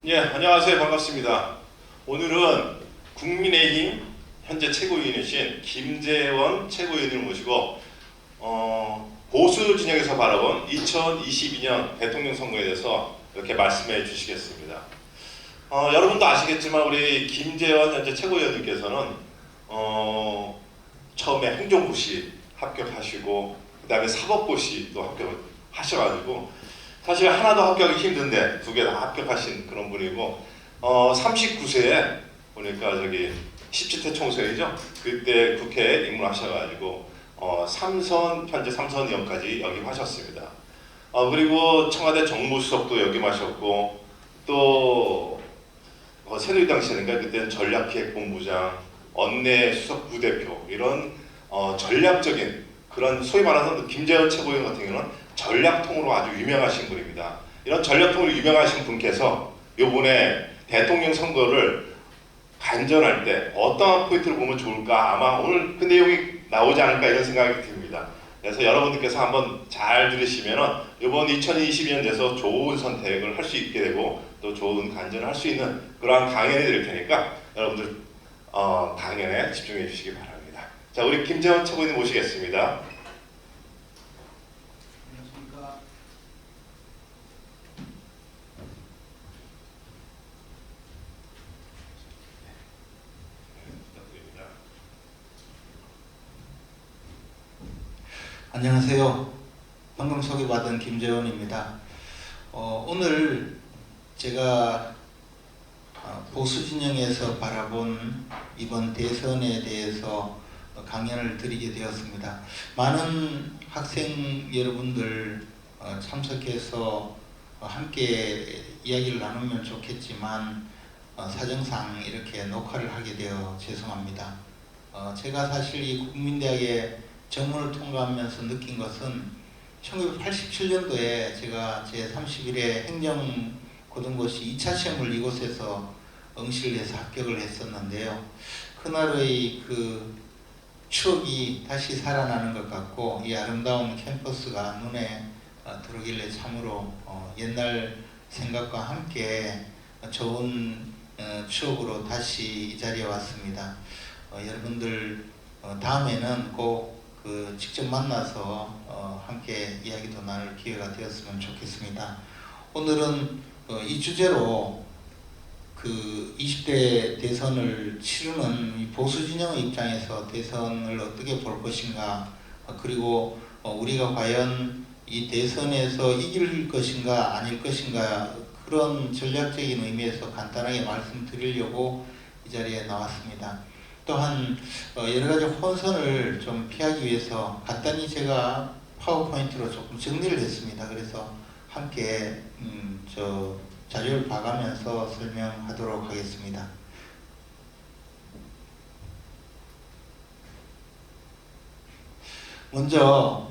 예, 안녕하세요. 반갑습니다. 오늘은 국민의힘 현재 최고위원이신 김재원 최고위원을 모시고 보수 진영에서 바라본 2022년 대통령 선거에 대해서 이렇게 말씀해 주시겠습니다. 여러분도 아시겠지만 우리 김재원 현재 최고위원님께서는 처음에 행정고시 합격하시고 그 다음에 사법고시도 합격하셔가지고 사실 하나도 합격하기 힘든데 두 개 다 합격하신 그런 분이고 39세에 보니까 저기 17대 총선이죠. 그때 국회에 입문하셔가지고 현재 삼선위원까지 역임하셨습니다. 그리고 청와대 정무수석도 역임하셨고 또 새누리당 시절인가 그때는 전략기획본부장, 원내 수석 부대표 이런 전략적인 그런 소위 말하는 김재원 최고위원 같은 경우는 전략통으로 아주 유명하신 분입니다. 이런 전략통으로 유명하신 분께서 이번에 대통령 선거를 간전할 때 어떠한 포인트를 보면 좋을까 아마 오늘 그 내용이 나오지 않을까 이런 생각이 듭니다. 그래서 여러분들께서 한번 잘 들으시면 이번 2022년 돼서 좋은 선택을 할 수 있게 되고 또 좋은 간전을 할 수 있는 그러한 강연이 될 테니까 여러분들 강연에 집중해 주시기 바랍니다. 자, 우리 김재원 최고위원 모시겠습니다. 안녕하세요. 방금 소개받은 김재원입니다. 오늘 제가 보수 진영에서 바라본 이번 대선에 대해서 강연을 드리게 되었습니다. 많은 학생 여러분들 참석해서 함께 이야기를 나누면 좋겠지만 사정상 이렇게 녹화를 하게 되어 죄송합니다. 제가 사실 이 국민대학에 정문을 통과하면서 느낀 것은 1987년도에 제가 제31회 행정고등고시 2차 시험을 이곳에서 응시를 해서 합격을 했었는데요. 그날의 그 추억이 다시 살아나는 것 같고 이 아름다운 캠퍼스가 눈에 들어오길래 참으로 옛날 생각과 함께 좋은 추억으로 다시 이 자리에 왔습니다. 여러분들 다음에는 꼭 직접 만나서 함께 이야기도 나눌 기회가 되었으면 좋겠습니다. 오늘은 이 주제로 그 20대 대선을 치르는 이 보수 진영의 입장에서 대선을 어떻게 볼 것인가, 그리고 우리가 과연 이 대선에서 이길 것인가 아닐 것인가 그런 전략적인 의미에서 간단하게 말씀드리려고 이 자리에 나왔습니다. 또한 여러가지 혼선을 좀 피하기 위해서 간단히 제가 파워포인트로 조금 정리를 했습니다. 그래서 함께 자료를 봐가면서 설명하도록 하겠습니다. 먼저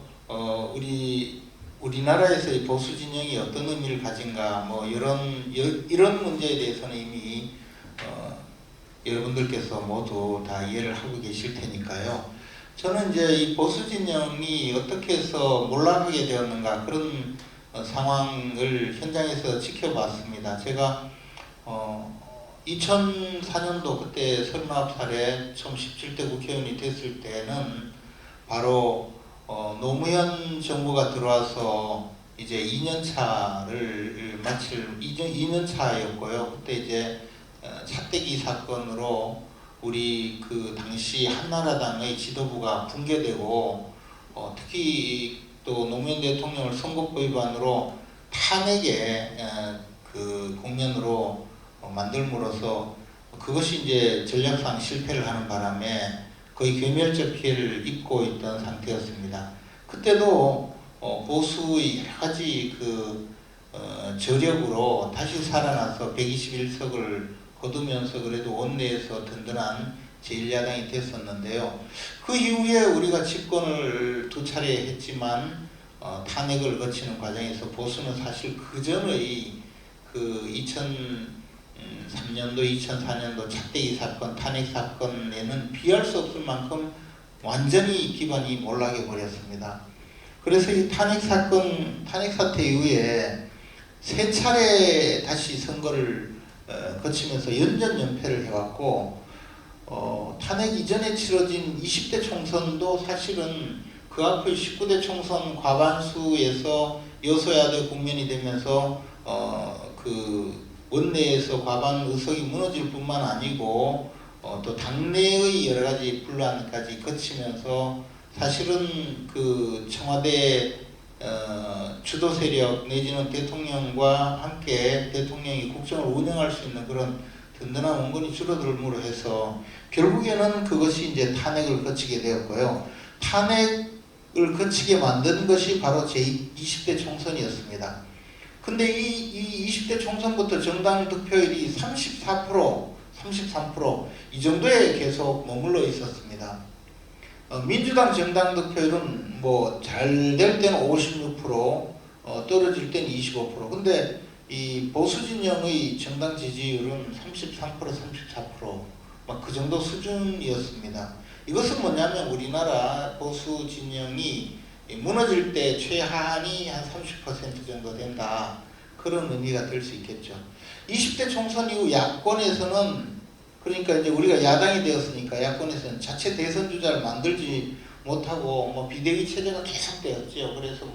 우리나라에서의 보수 진영이 어떤 의미를 가진가 이런 문제에 대해서는 이미 여러분들께서 모두 다 이해를 하고 계실 테니까요. 저는 이제 이 보수 진영이 어떻게 해서 몰락하게 되었는가 그런 상황을 현장에서 지켜봤습니다. 제가 2004년도 그때 39살에 처음 17대 국회의원이 됐을 때는 바로 노무현 정부가 들어와서 이제 2년차를 마칠 2년차였고요. 그때 이제 차떼기 사건으로 우리 그 당시 한나라당의 지도부가 붕괴되고 특히 또 노무현 대통령을 선거법 위반으로 탄핵의 그 국면으로 만들므로써 그것이 이제 전략상 실패를 하는 바람에 거의 괴멸적 피해를 입고 있던 상태였습니다. 그때도 보수의 여러 가지 저력으로 다시 살아나서 121석을 거두면서 그래도 원내에서 든든한 제1야당이 됐었는데요. 그 이후에 우리가 집권을 두 차례 했지만 탄핵을 거치는 과정에서 보수는 사실 그 전의 그 2003년도, 2004년도 차떼기 사건, 탄핵 사건에는 비할 수 없을 만큼 완전히 기반이 몰락해 버렸습니다. 그래서 이 탄핵 사태 이후에 세 차례 다시 선거를 거치면서 연전연패를 해왔고 탄핵 이전에 치러진 20대 총선도 사실은 그 앞의 19대 총선 과반수에서 여소야대 국면이 되면서 그 원내에서 과반 의석이 무너질 뿐만 아니고 또 당내의 여러 가지 분란까지 거치면서 사실은 그 청와대 주도 세력 내지는 대통령과 함께 대통령이 국정을 운영할 수 있는 그런 든든한 원건이 줄어들므로 해서 결국에는 그것이 이제 탄핵을 거치게 되었고요. 탄핵을 거치게 만든 것이 바로 제20대 총선이었습니다. 근데 이 20대 총선부터 정당 득표율이 34%, 33% 이 정도에 계속 머물러 있었습니다. 민주당 정당 득표율은 뭐 잘 될 때는 56%, 떨어질 때는 25%. 근데 이 보수 진영의 정당 지지율은 33%, 34%, 막 그 정도 수준이었습니다. 이것은 뭐냐면 우리나라 보수 진영이 무너질 때 최하한이 한 30% 정도 된다. 그런 의미가 될 수 있겠죠. 20대 총선 이후 야권에서는 그러니까 이제 우리가 야당이 되었으니까 야권에서는 자체 대선 주자를 만들지 못하고 뭐 비대위 체제가 계속되었죠. 그래서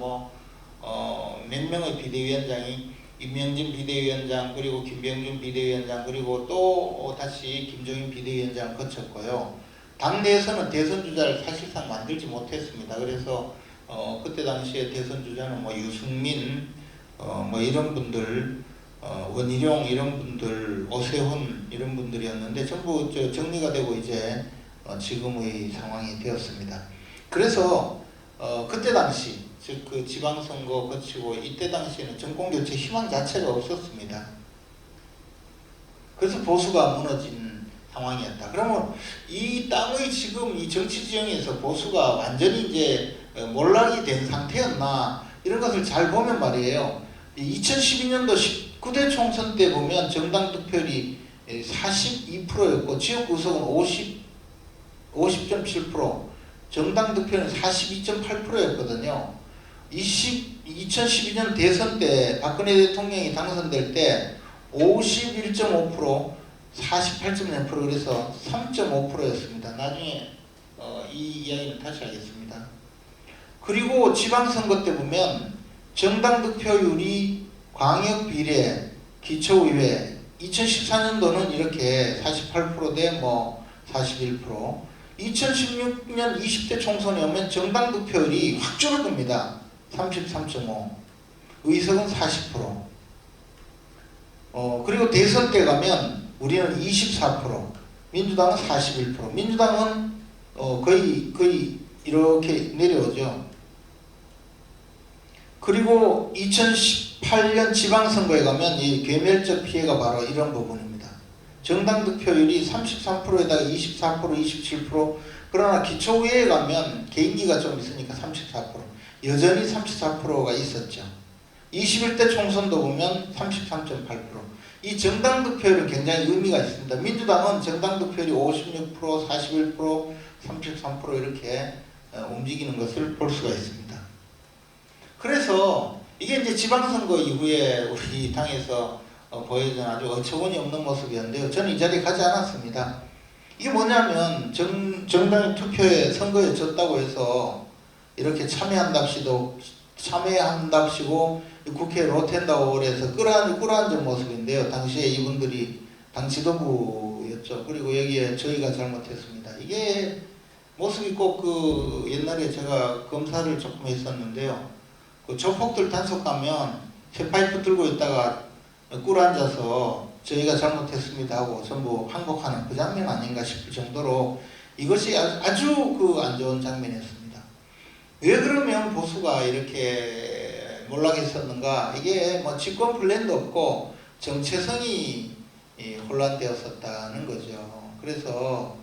몇 명의 비대위원장이 임명진 비대위원장 그리고 김병준 비대위원장 그리고 또 다시 김종인 비대위원장을 거쳤고요. 당내에서는 대선 주자를 사실상 만들지 못했습니다. 그래서 그때 당시에 대선 주자는 뭐 유승민 뭐 이런 분들 원희룡 이런 분들 오세훈 이런 분들이었는데 전부 정리가 되고 이제 지금의 상황이 되었습니다. 그래서 그때 당시 즉 그 지방선거 거치고 이때 당시에는 정권교체 희망 자체가 없었습니다. 그래서 보수가 무너진 상황이었다. 그러면 이 땅의 지금 이 정치 지형에서 보수가 완전히 이제 몰락이 된 상태였나 이런 것을 잘 보면 말이에요. 2012년도 19대 총선 때 보면 정당 득표율이 42%였고 지역 구석은 50.7%, 정당 득표는 42.8%였거든요. 2012년 대선 때 박근혜 대통령이 당선될 때 51.5%, 48.0% 그래서 3.5%였습니다. 나중에 이 이야기는 다시 하겠습니다. 그리고 지방선거 때 보면 정당 득표율이 광역 비례, 기초의회 2014년도는 이렇게 48% 대 41%, 2016년 20대 총선에 오면 정당 득표율이 확 줄어듭니다. 33.5%, 의석은 40%. 그리고 대선 때 가면 우리는 24%, 민주당은 41%. 민주당은 거의 이렇게 내려오죠. 그리고 2018년 지방선거에 가면 이 괴멸적 피해가 바로 이런 부분입니다. 정당 득표율이 33%에다가 24%, 27%, 그러나 기초의회에 가면 개인기가 좀 있으니까 34%, 여전히 34%가 있었죠. 21대 총선도 보면 33.8%. 이 정당 득표율은 굉장히 의미가 있습니다. 민주당은 정당 득표율이 56%, 41%, 33% 이렇게 움직이는 것을 볼 수가 있습니다. 그래서 이게 이제 지방선거 이후에 우리 당에서 보여준 아주 어처구니 없는 모습이었는데요. 저는 이 자리에 가지 않았습니다. 이게 뭐냐면 정당의 투표에 선거에 졌다고 해서 이렇게 참여한답시고 국회에 로텐다고 그래서 끌어앉은 모습인데요. 당시에 이분들이 당 지도부였죠. 그리고 여기에 저희가 잘못했습니다. 이게 모습이 꼭 그 옛날에 제가 검사를 조금 했었는데요. 그 조폭들 단속 가면 쇠파이프 들고 있다가 꿇어앉아서 저희가 잘못했습니다 하고 전부 항복하는 그 장면 아닌가 싶을 정도로 이것이 아주 그 안 좋은 장면이었습니다. 왜 그러면 보수가 이렇게 몰락했었는가? 이게 뭐 집권 플랜도 없고 정체성이 혼란되었었다는 거죠. 그래서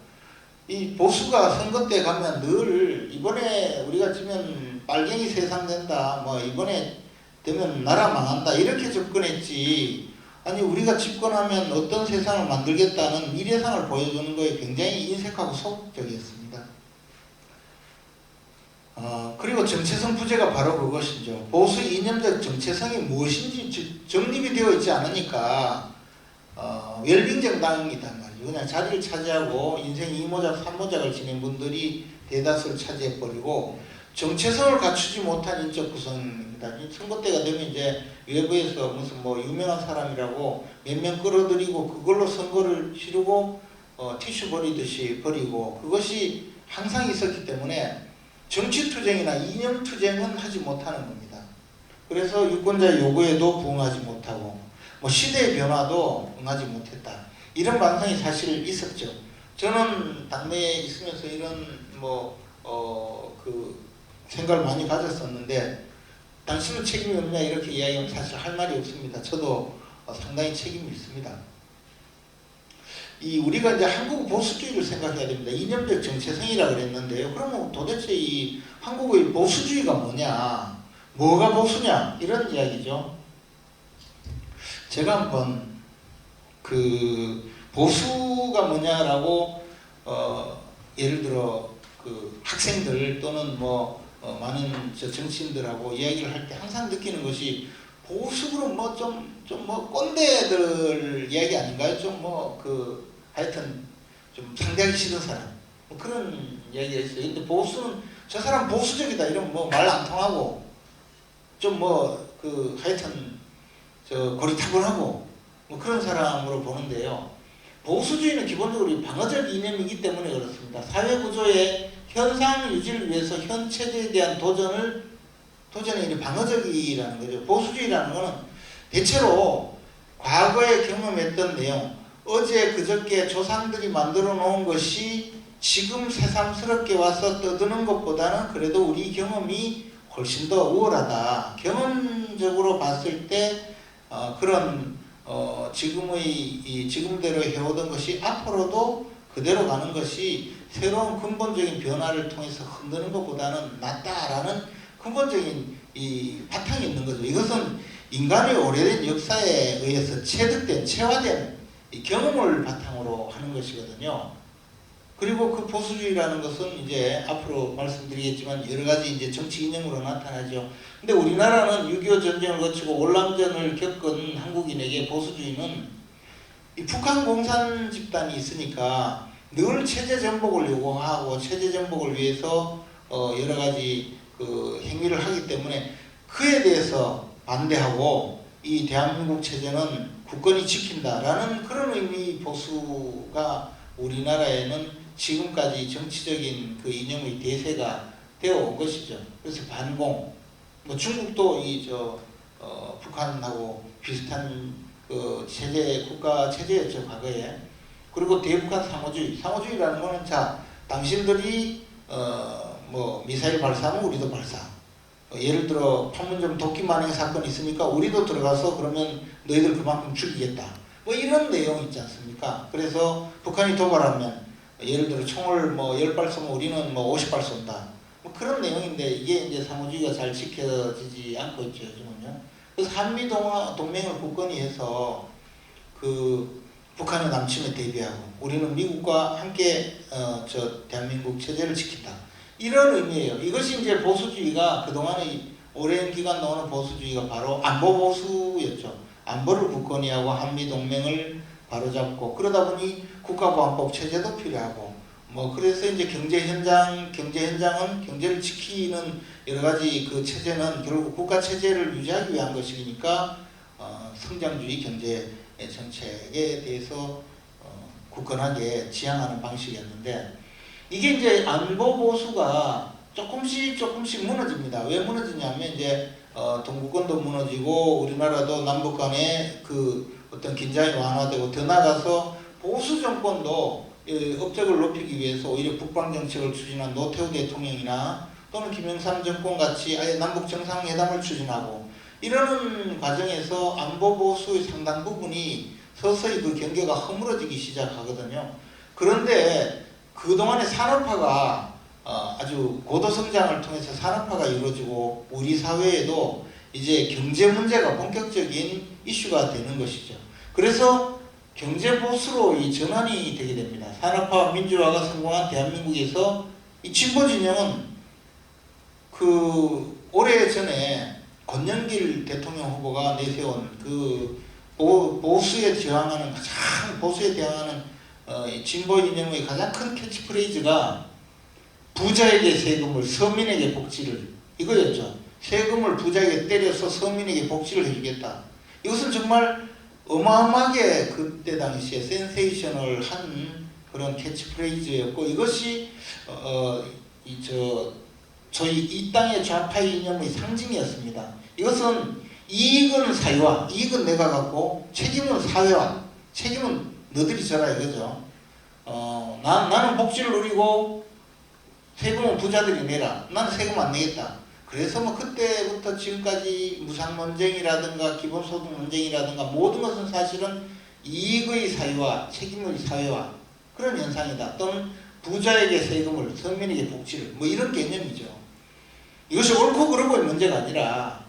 이 보수가 선거 때 가면 늘 이번에 우리가 지면 빨갱이 세상 된다, 이번에 되면 나라 망한다 이렇게 접근했지, 아니 우리가 집권하면 어떤 세상을 만들겠다는 미래상을 보여주는 거에 굉장히 인색하고 소극적이었습니다. 그리고 정체성 부재가 바로 그것이죠. 보수 이념적 정체성이 무엇인지 정립이 되어 있지 않으니까 웰빙 정당이단 말이죠. 그냥 자리를 차지하고 인생 2모작, 3모작을 지낸 분들이 대다수를 차지해버리고 정체성을 갖추지 못한 인적 구성입니다. 선거 때가 되면 이제 외부에서 무슨 뭐 유명한 사람이라고 몇 명 끌어들이고 그걸로 선거를 치르고 티슈 버리듯이 버리고 그것이 항상 있었기 때문에 정치투쟁이나 이념투쟁은 하지 못하는 겁니다. 그래서 유권자의 요구에도 부응하지 못하고 뭐 시대의 변화도 응하지 못했다. 이런 반성이 사실 있었죠. 저는 당내에 있으면서 이런 그 생각을 많이 가졌었는데 당신은 책임이 없냐 이렇게 이야기하면 사실 할 말이 없습니다. 저도 상당히 책임이 있습니다. 우리가 이제 한국 보수주의를 생각해야 됩니다. 이념적 정체성이라 그랬는데요. 그러면 도대체 이 한국의 보수주의가 뭐냐? 뭐가 보수냐? 이런 이야기죠. 제가 한번 그 보수가 뭐냐라고 예를 들어 그 학생들 또는 많은 정치인들하고 이야기를 할 때 항상 느끼는 것이 보수로 좀 꼰대들 이야기 아닌가요? 하여튼 좀 상대하기 싫은 사람 그런 이야기가 있어요. 근데 보수는 저 사람 보수적이다 이러면 말 안 통하고 하여튼 고리타분하고 그런 사람으로 보는데요. 보수주의는 기본적으로 방어적 이념이기 때문에 그렇습니다. 사회구조의 현상 유지를 위해서 현 체제에 대한 도전이 방어적이라는 거죠. 보수주의라는 것은 대체로 과거에 경험했던 내용, 어제 그저께 조상들이 만들어 놓은 것이 지금 새삼스럽게 와서 떠드는 것보다는 그래도 우리 경험이 훨씬 더 우월하다. 경험적으로 봤을 때 그런 지금대로 해오던 것이 앞으로도 그대로 가는 것이 새로운 근본적인 변화를 통해서 흔드는 것보다는 낫다라는 근본적인 바탕이 있는 거죠. 이것은 인간의 오래된 역사에 의해서 체화된 경험을 바탕으로 하는 것이거든요. 그리고 그 보수주의라는 것은 이제 앞으로 말씀드리겠지만 여러 가지 이제 정치 이념으로 나타나죠. 근데 우리나라는 6.25 전쟁을 거치고 월남전을 겪은 한국인에게 보수주의는 이 북한 공산 집단이 있으니까 늘 체제 전복을 요구하고 체제 전복을 위해서 여러 가지 그 행위를 하기 때문에 그에 대해서 반대하고 이 대한민국 체제는 국권이 지킨다라는 그런 의미 보수가 우리나라에는 지금까지 정치적인 그 이념의 대세가 되어 온 것이죠. 그래서 반공, 중국도 북한하고 비슷한 그 국가 체제였죠, 과거에. 그리고 대북한 상호주의라는 거는 당신들이 미사일 발사하면 우리도 발사. 예를 들어 판문점 도끼 만행의 사건이 있으니까 우리도 들어가서 그러면 너희들 그만큼 죽이겠다. 이런 내용 있지 않습니까? 그래서 북한이 도발하면 예를 들어 총을 10발 쏘면 우리는 50발 쏜다. 그런 내용인데 이게 이제 상호주의가 잘 지켜지지 않고 있죠, 요즘은요. 그래서 한미 동맹을 굳건히 해서 그 북한의 남침에 대비하고 우리는 미국과 함께 대한민국 체제를 지킨다. 이런 의미예요. 이것이 이제 보수주의가 그동안의 오랜 기간 나오는 보수주의가 바로 안보 보수였죠. 안보를 굳건히 하고 한미 동맹을 바로잡고 그러다 보니 국가보안법 체제도 필요하고 그래서 이제 경제 현장은 경제를 지키는 여러 가지 그 체제는 결국 국가 체제를 유지하기 위한 것이니까 성장주의 경제 정책에 대해서 굳건하게 지향하는 방식이었는데 이게 이제 안보 보수가 조금씩 무너집니다. 왜 무너지냐면 이제 동구권도 무너지고 우리나라도 남북 간에 그 어떤 긴장이 완화되고 더 나아가서 보수 정권도 업적을 높이기 위해서 오히려 북방 정책을 추진한 노태우 대통령이나 또는 김영삼 정권 같이 아예 남북 정상회담을 추진하고 이러는 과정에서 안보 보수의 상당 부분이 서서히 그 경계가 허물어지기 시작하거든요. 그런데 그동안의 산업화가 아주 고도 성장을 통해서 산업화가 이루어지고 우리 사회에도 이제 경제 문제가 본격적인 이슈가 되는 것이죠. 그래서 경제 보수로 이 전환이 되게 됩니다. 산업화와 민주화가 성공한 대한민국에서 이 진보 진영은 그 오래전에 권영길 대통령 후보가 내세운 그 보수에 저항하는 가장 보수에 대항하는 진보 이념의 가장 큰 캐치프레이즈가 부자에게 세금을 서민에게 복지를 이거였죠. 세금을 부자에게 때려서 서민에게 복지를 해주겠다. 이것은 정말 어마어마하게 그때 당시에 센세이셔널한 그런 캐치프레이즈였고 이것이 저희 이 땅의 좌파 이념의 상징이었습니다. 이것은 이익은 사회와 이익은 내가 갖고 책임은 사회와 책임은 너들이 져라 이거죠. 나는 복지를 누리고 세금은 부자들이 내라. 나는 세금 안 내겠다. 그래서 뭐 그때부터 지금까지 무상 논쟁이라든가 기본소득 논쟁이라든가 모든 것은 사실은 이익의 사회와 책임의 사회와 그런 현상이다. 또는 부자에게 세금을 서민에게 복지를 뭐 이런 개념이죠. 이것이 옳고 그르고의 문제가 아니라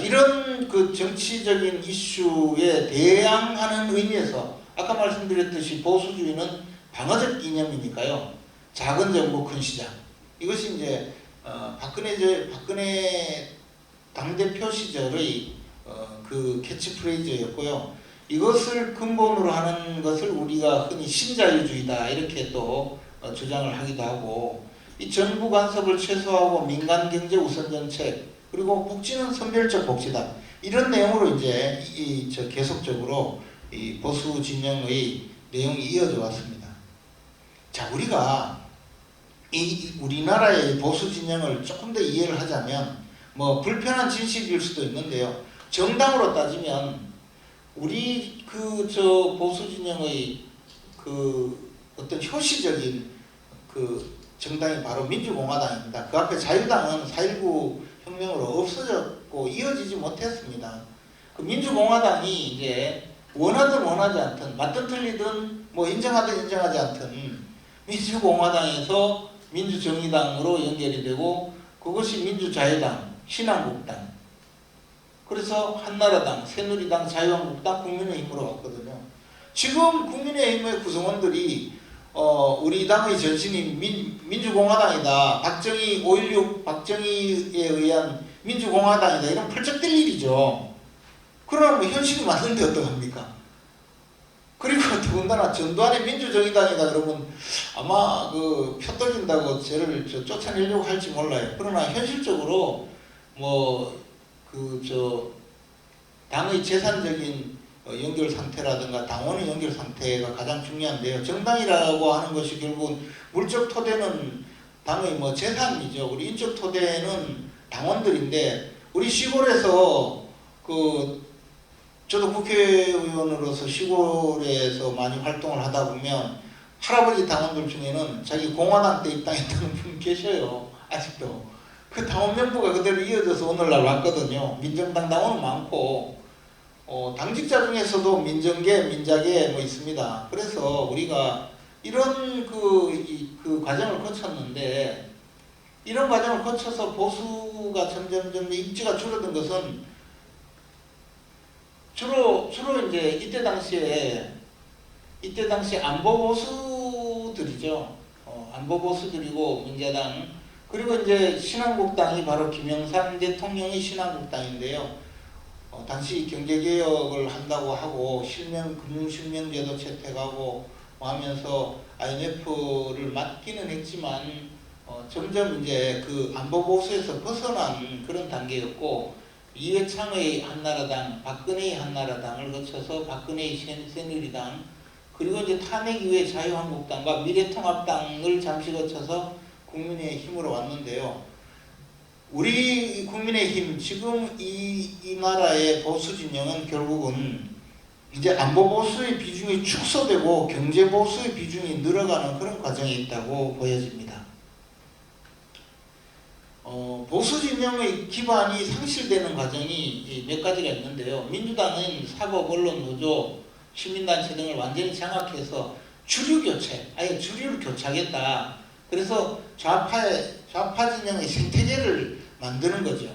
이런 그 정치적인 이슈에 대항하는 의미에서 아까 말씀드렸듯이 보수주의는 방어적 이념이니까요. 작은 정부 큰 시장 이것이 이제 박근혜 당대표 시절의 그 캐치프레이즈였고요. 이것을 근본으로 하는 것을 우리가 흔히 신자유주의다 이렇게 또 주장을 하기도 하고 이 정부 간섭을 최소화하고 민간 경제 우선 정책 그리고 복지는 선별적 복지다 이런 내용으로 이제 계속적으로 이 보수 진영의 내용이 이어져 왔습니다. 자, 우리가 이 우리나라의 보수 진영을 조금 더 이해를 하자면 뭐 불편한 진실일 수도 있는데요. 정당으로 따지면 우리 보수 진영의 그 어떤 효시적인 그 정당이 바로 민주공화당입니다. 그 앞에 자유당은 4.19 혁명으로 없어졌고 이어지지 못했습니다. 그 민주공화당이 이제 원하든 원하지 않든 맞든 틀리든 뭐 인정하든 인정하지 않든 민주공화당에서 민주정의당으로 연결이 되고 그것이 민주자유당, 신한국당 그래서 한나라당, 새누리당, 자유한국당, 국민의힘으로 왔거든요. 지금 국민의힘의 구성원들이 우리 당의 전신인 민주공화당이다. 5.16 박정희에 의한 민주공화당이다. 이런 펄쩍 뛸 일이죠. 그러나 뭐 현실이 맞는데 어떡합니까? 그리고 더군다나 전두환의 민주정의당이다 그러면 아마 표 떨린다고 저를 쫓아내려고 할지 몰라요. 그러나 현실적으로 당의 재산적인 연결 상태라든가 당원의 연결 상태가 가장 중요한데요. 정당이라고 하는 것이 결국은 물적 토대는 당의 재산이죠. 우리 인적 토대는 당원들인데 우리 시골에서 저도 국회의원으로서 시골에서 많이 활동을 하다 보면 할아버지 당원들 중에는 자기 공화당 때 입당했다는 분 계셔요. 아직도. 그 당원 명부가 그대로 이어져서 오늘날 왔거든요. 민정당 당원은 많고 당직자 중에서도 민정계, 민자계 있습니다. 그래서 우리가 이런 그 과정을 거쳤는데 이런 과정을 거쳐서 보수가 점점 입지가 줄어든 것은 주로 이제 이때 당시에 안보 보수들이죠. 안보 보수들이고 민자당 그리고 이제 신한국당이 바로 김영삼 대통령의 신한국당인데요. 당시 경제개혁을 한다고 하고 금융실명제도 채택하고 하면서 IMF를 맡기는 했지만 점점 이제 그 안보보수에서 벗어난 그런 단계였고 이회창의 한나라당, 박근혜의 한나라당을 거쳐서 박근혜의 새누리당 그리고 이제 탄핵 이후에 자유한국당과 미래통합당을 잠시 거쳐서 국민의힘으로 왔는데요. 우리 국민의힘 지금 이 나라의 보수 진영은 결국은 이제 안보 보수의 비중이 축소되고 경제 보수의 비중이 늘어가는 그런 과정에 있다고 보여집니다. 보수 진영의 기반이 상실되는 과정이 몇 가지가 있는데요. 민주당은 사법, 언론, 노조, 시민단체 등을 완전히 장악해서 주류 교체, 아예 주류를 교체하겠다. 그래서 좌파 진영의 생태계를 만드는 거죠.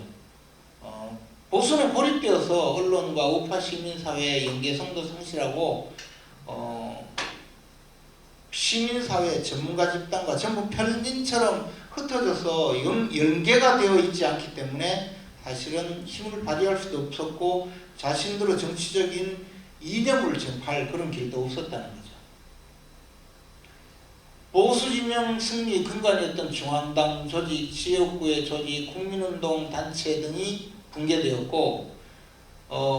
보수는 고립되어서 언론과 우파 시민사회의 연계성도 상실하고 시민사회 전문가 집단과 전부 편린처럼 흩어져서 연계가 되어 있지 않기 때문에 사실은 힘을 발휘할 수도 없었고 자신들의 정치적인 이념을 전파할 그런 길도 없었다는 거죠. 보수 진영 승리 근간이었던 중앙당 조직, 지역구의 조직, 국민운동 단체 등이 붕괴되었고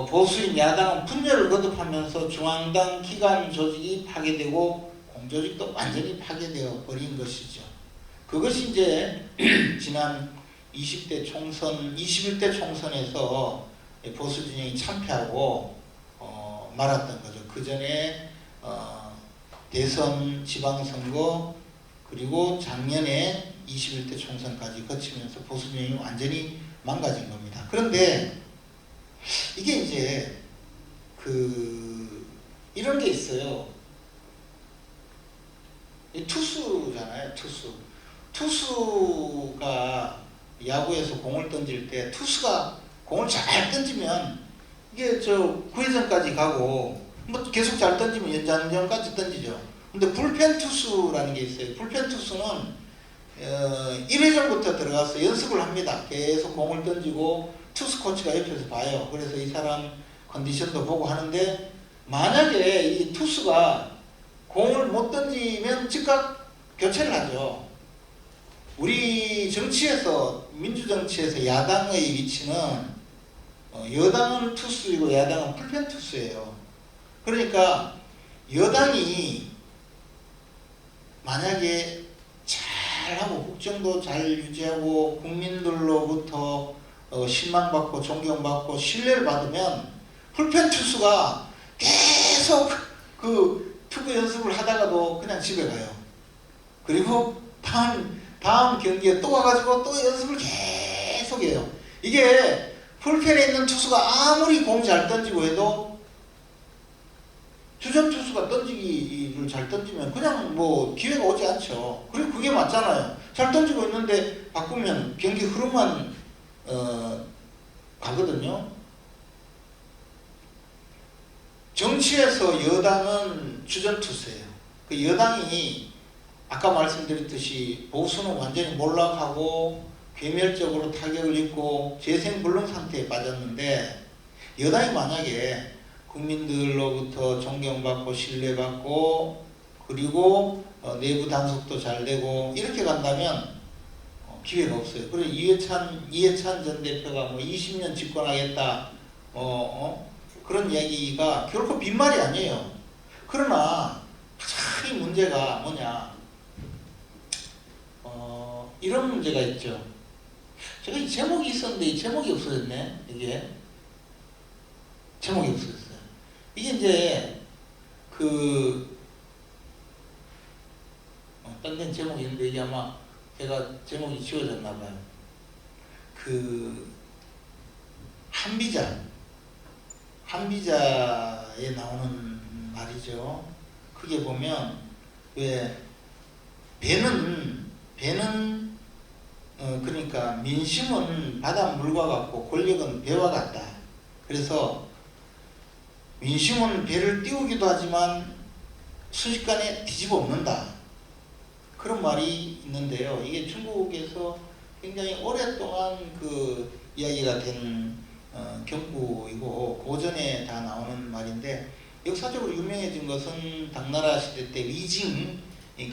보수인 야당은 분열을 거듭하면서 중앙당 기관 조직이 파괴되고 공조직도 완전히 파괴되어 버린 것이죠. 그것이 이제 지난 20대 총선, 21대 총선에서 보수 진영이 참패하고 말았던 거죠. 그 전에 대선, 지방선거, 그리고 작년에 21대 총선까지 거치면서 보수 진영이 완전히 망가진 겁니다. 그런데 이게 이제 이런 게 있어요. 투수잖아요, 투수. 투수가 야구에서 공을 던질 때 투수가 공을 잘 던지면 이게 구회전까지 가고 뭐 계속 잘 던지면 연장전까지 던지죠. 근데 불펜 투수라는 게 있어요. 불펜 투수는 1회전부터 들어가서 연습을 합니다. 계속 공을 던지고 투수 코치가 옆에서 봐요. 그래서 이 사람 컨디션도 보고 하는데 만약에 이 투수가 공을 못 던지면 즉각 교체를 하죠. 우리 정치에서, 민주정치에서 야당의 위치는 여당은 투수이고 야당은 불펜 투수예요. 그러니까 여당이 만약에 잘하고 국정도 잘 유지하고 국민들로부터 신망받고 존경받고 신뢰를 받으면 불펜 투수가 계속 그 투구 연습을 하다가도 그냥 집에 가요. 그리고 다음 경기에 또 와가지고 또 연습을 계속 해요. 이게 불펜에 있는 투수가 아무리 공 잘 던지고 해도 주전 투수가 던지기를 잘 던지면 그냥 뭐 기회가 오지 않죠. 그리고 그게 맞잖아요. 잘 던지고 있는데 바꾸면 경기 흐름만 가거든요. 정치에서 여당은 주전 투수예요. 그 여당이 아까 말씀드렸듯이 보수는 완전히 몰락하고 괴멸적으로 타격을 입고 재생불능 상태에 빠졌는데 여당이 만약에 국민들로부터 존경받고 신뢰받고 그리고 내부 단속도 잘 되고 이렇게 간다면 기회가 없어요. 그리고 이해찬 전 대표가 뭐 20년 집권하겠다 그런 이야기가 결코 빈말이 아니에요. 그러나 가장 이 문제가 뭐냐, 이런 문제가 있죠. 제가 이 제목이 있었는데 이 제목이 없어졌네. 이게 제목이 없어졌어요. 이게 이제 딴 데는 제목이 있는데 이게 아마 제가 제목이 지워졌나 봐요. 한비자에 나오는 말이죠. 크게 보면 왜 배는 그러니까 민심은 바닷물과 같고 권력은 배와 같다. 그래서 민심은 배를 띄우기도 하지만 순식간에 뒤집어 엎는다. 그런 말이 있는데요. 이게 중국에서 굉장히 오랫동안 이야기가 된 경구이고 고전에 다 나오는 말인데 역사적으로 유명해진 것은 당나라 시대 때 위징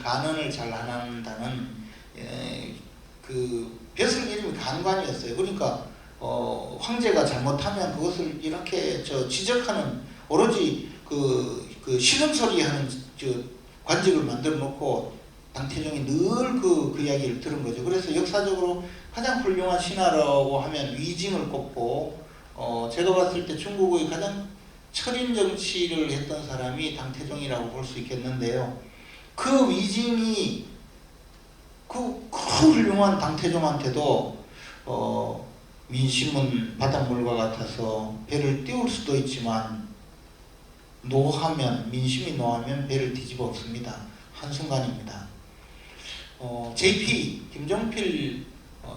간언을 잘 안 한다는 벼슬 이름이 간관이었어요. 그러니까 황제가 잘못하면 그것을 이렇게 지적하는 오로지 신음소리 하는 관직을 만들어 놓고 당태종이 늘 그 이야기를 들은 거죠. 그래서 역사적으로 가장 훌륭한 신하라고 하면 위징을 꼽고 제가 봤을 때 중국의 가장 철인 정치를 했던 사람이 당태종이라고 볼 수 있겠는데요. 그 위징이 그 훌륭한 당태종한테도 민심은 바닷물과 같아서 배를 띄울 수도 있지만 민심이 노하면 배를 뒤집어 엎습니다. 한순간입니다. JP 김종필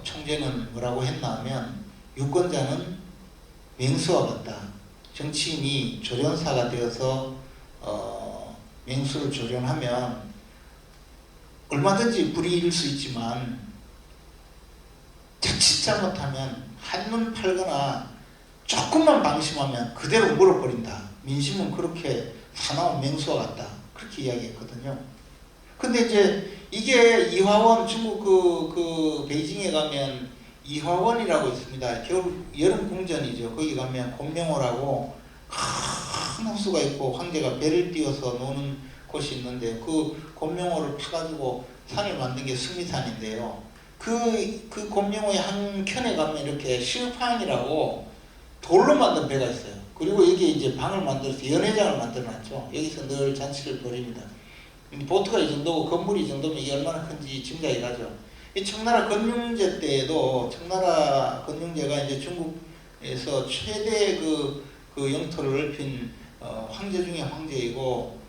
총재는 뭐라고 했나 하면 유권자는 맹수와 같다. 정치인이 조련사가 되어서 맹수를 조련하면 얼마든지 불이일 수 있지만 자칫 잘못하면 한눈 팔거나 조금만 방심하면 그대로 물어버린다. 민심은 그렇게 사나운 맹수와 같다. 그렇게 이야기했거든요. 근데 이제 이게 이화원 중국 그 베이징에 가면 이화원이라고 있습니다. 여름 궁전이죠. 거기 가면 곤명호라고 큰 호수가 있고 황제가 배를 띄워서 노는 곳이 있는데 그 곤명호를 타가지고 산을 만든 게 승리산인데요. 그 곤명호의 한 켠에 가면 이렇게 시우팡이라고 돌로 만든 배가 있어요. 그리고 여기 이제 방을 만들어서 연회장을 만들어놨죠. 여기서 늘 잔치를 벌입니다. 보트가 이 정도고 건물이 이 정도면 이게 얼마나 큰지 짐작이 가죠. 이 청나라 건륭제 때에도 청나라 건륭제가 이제 중국에서 최대 그 영토를 넓힌 황제 중에 황제이고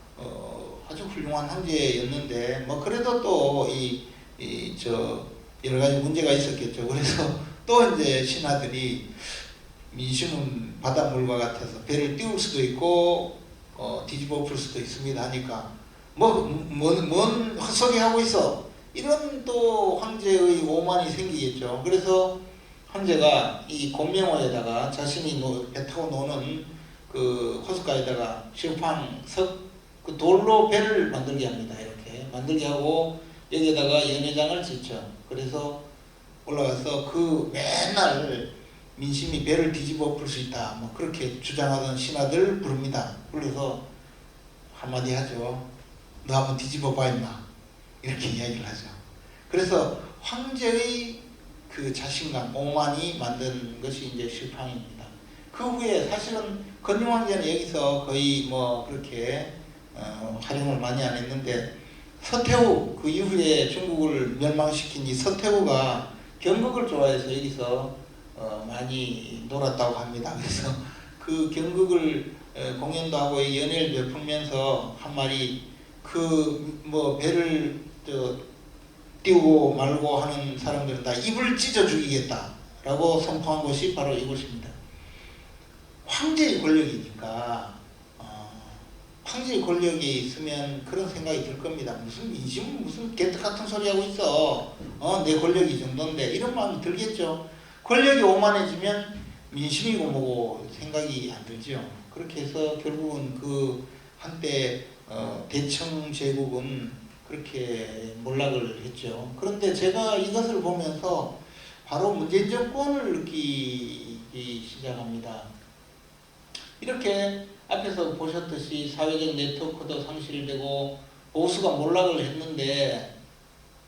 아주 훌륭한 황제였는데 뭐 그래도 또 여러 가지 문제가 있었겠죠. 그래서 또 이제 신하들이 민심은 바닷물과 같아서 배를 띄울 수도 있고 뒤집어 엎을 수도 있습니다 하니까 뭔 헛소리 하고 있어 이런 또 황제의 오만이 생기겠죠. 그래서 황제가 이 곤명호에다가 자신이 배 타고 노는 그 호숫가에다가 시우팡 그 돌로 배를 만들게 합니다. 이렇게 만들게 하고 여기에다가 연회장을 짓죠. 그래서 올라가서 그 맨날 민심이 배를 뒤집어 엎을 수 있다 뭐 그렇게 주장하던 신하들 부릅니다. 불러서 한마디 하죠. 너 한번 뒤집어 봐 임마 이렇게 이야기를 하죠. 그래서 황제의 그 자신감 오만이 만든 것이 이제 시우팡입니다. 그 후에 사실은 건륭 황제는 여기서 거의 뭐 그렇게 활용을 많이 안 했는데 서태후 그 이후에 중국을 멸망시킨 이 서태후가 경극을 좋아해서 여기서 많이 놀았다고 합니다. 그래서 그 경극을 공연도 하고 연회를 베풀면서 한 말이 그 뭐 배를 띄우고 말고 하는 사람들은 다 입을 찢어 죽이겠다라고 선포한 곳이 바로 이곳입니다. 황제의 권력이니까 황제의 권력이 있으면 그런 생각이 들 겁니다. 무슨 민심은 무슨 개떡 같은 소리 하고 있어. 내 권력이 이 정도인데 이런 마음이 들겠죠. 권력이 오만해지면 민심이고 뭐고 생각이 안 들죠. 그렇게 해서 결국은 그 한때 대청 제국은 그렇게 몰락을 했죠. 그런데 제가 이것을 보면서 바로 문재인 정권을 느끼기 시작합니다. 이렇게 앞에서 보셨듯이 사회적 네트워크도 상실되고 보수가 몰락을 했는데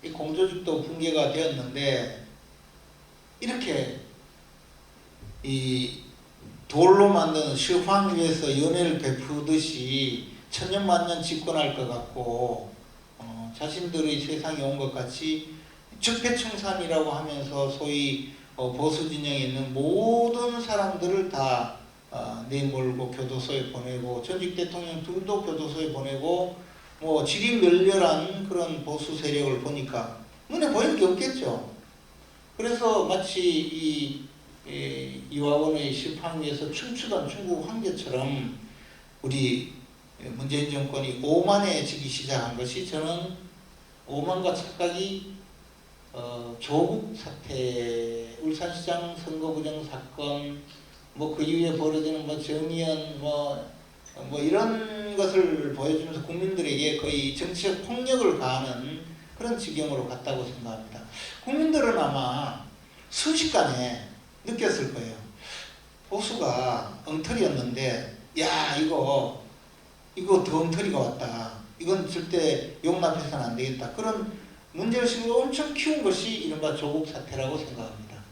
이 공조직도 붕괴가 되었는데 이렇게 이 돌로 만든 시황 위에서 연회를 베푸듯이 천년만년 집권할 것 같고 자신들의 세상에 온 것 같이 적폐청산이라고 하면서 소위 보수 진영에 있는 모든 사람들을 다 내몰고 교도소에 보내고 전직 대통령 둘도 교도소에 보내고 뭐 지리멸렬한 그런 보수 세력을 보니까 눈에 보이는 게 없겠죠. 그래서 마치 이화원의 시황 위에서 춤추던 중국 황제처럼 우리 문재인 정권이 오만해지기 시작한 것이 저는 오만과 착각이 조국 사태, 울산시장 선거 부정 사건, 뭐 그 이후에 벌어지는 뭐 정의연 뭐 이런 것을 보여주면서 국민들에게 거의 정치적 폭력을 가하는 그런 지경으로 갔다고 생각합니다. 국민들은 아마 순식간에 느꼈을 거예요. 보수가 엉터리였는데 야 이거 더 엉터리가 왔다. 이건 절대 용납해서는 안 되겠다. 그런 문제의식을 엄청 키운 것이 이른바 조국 사태라고 생각합니다.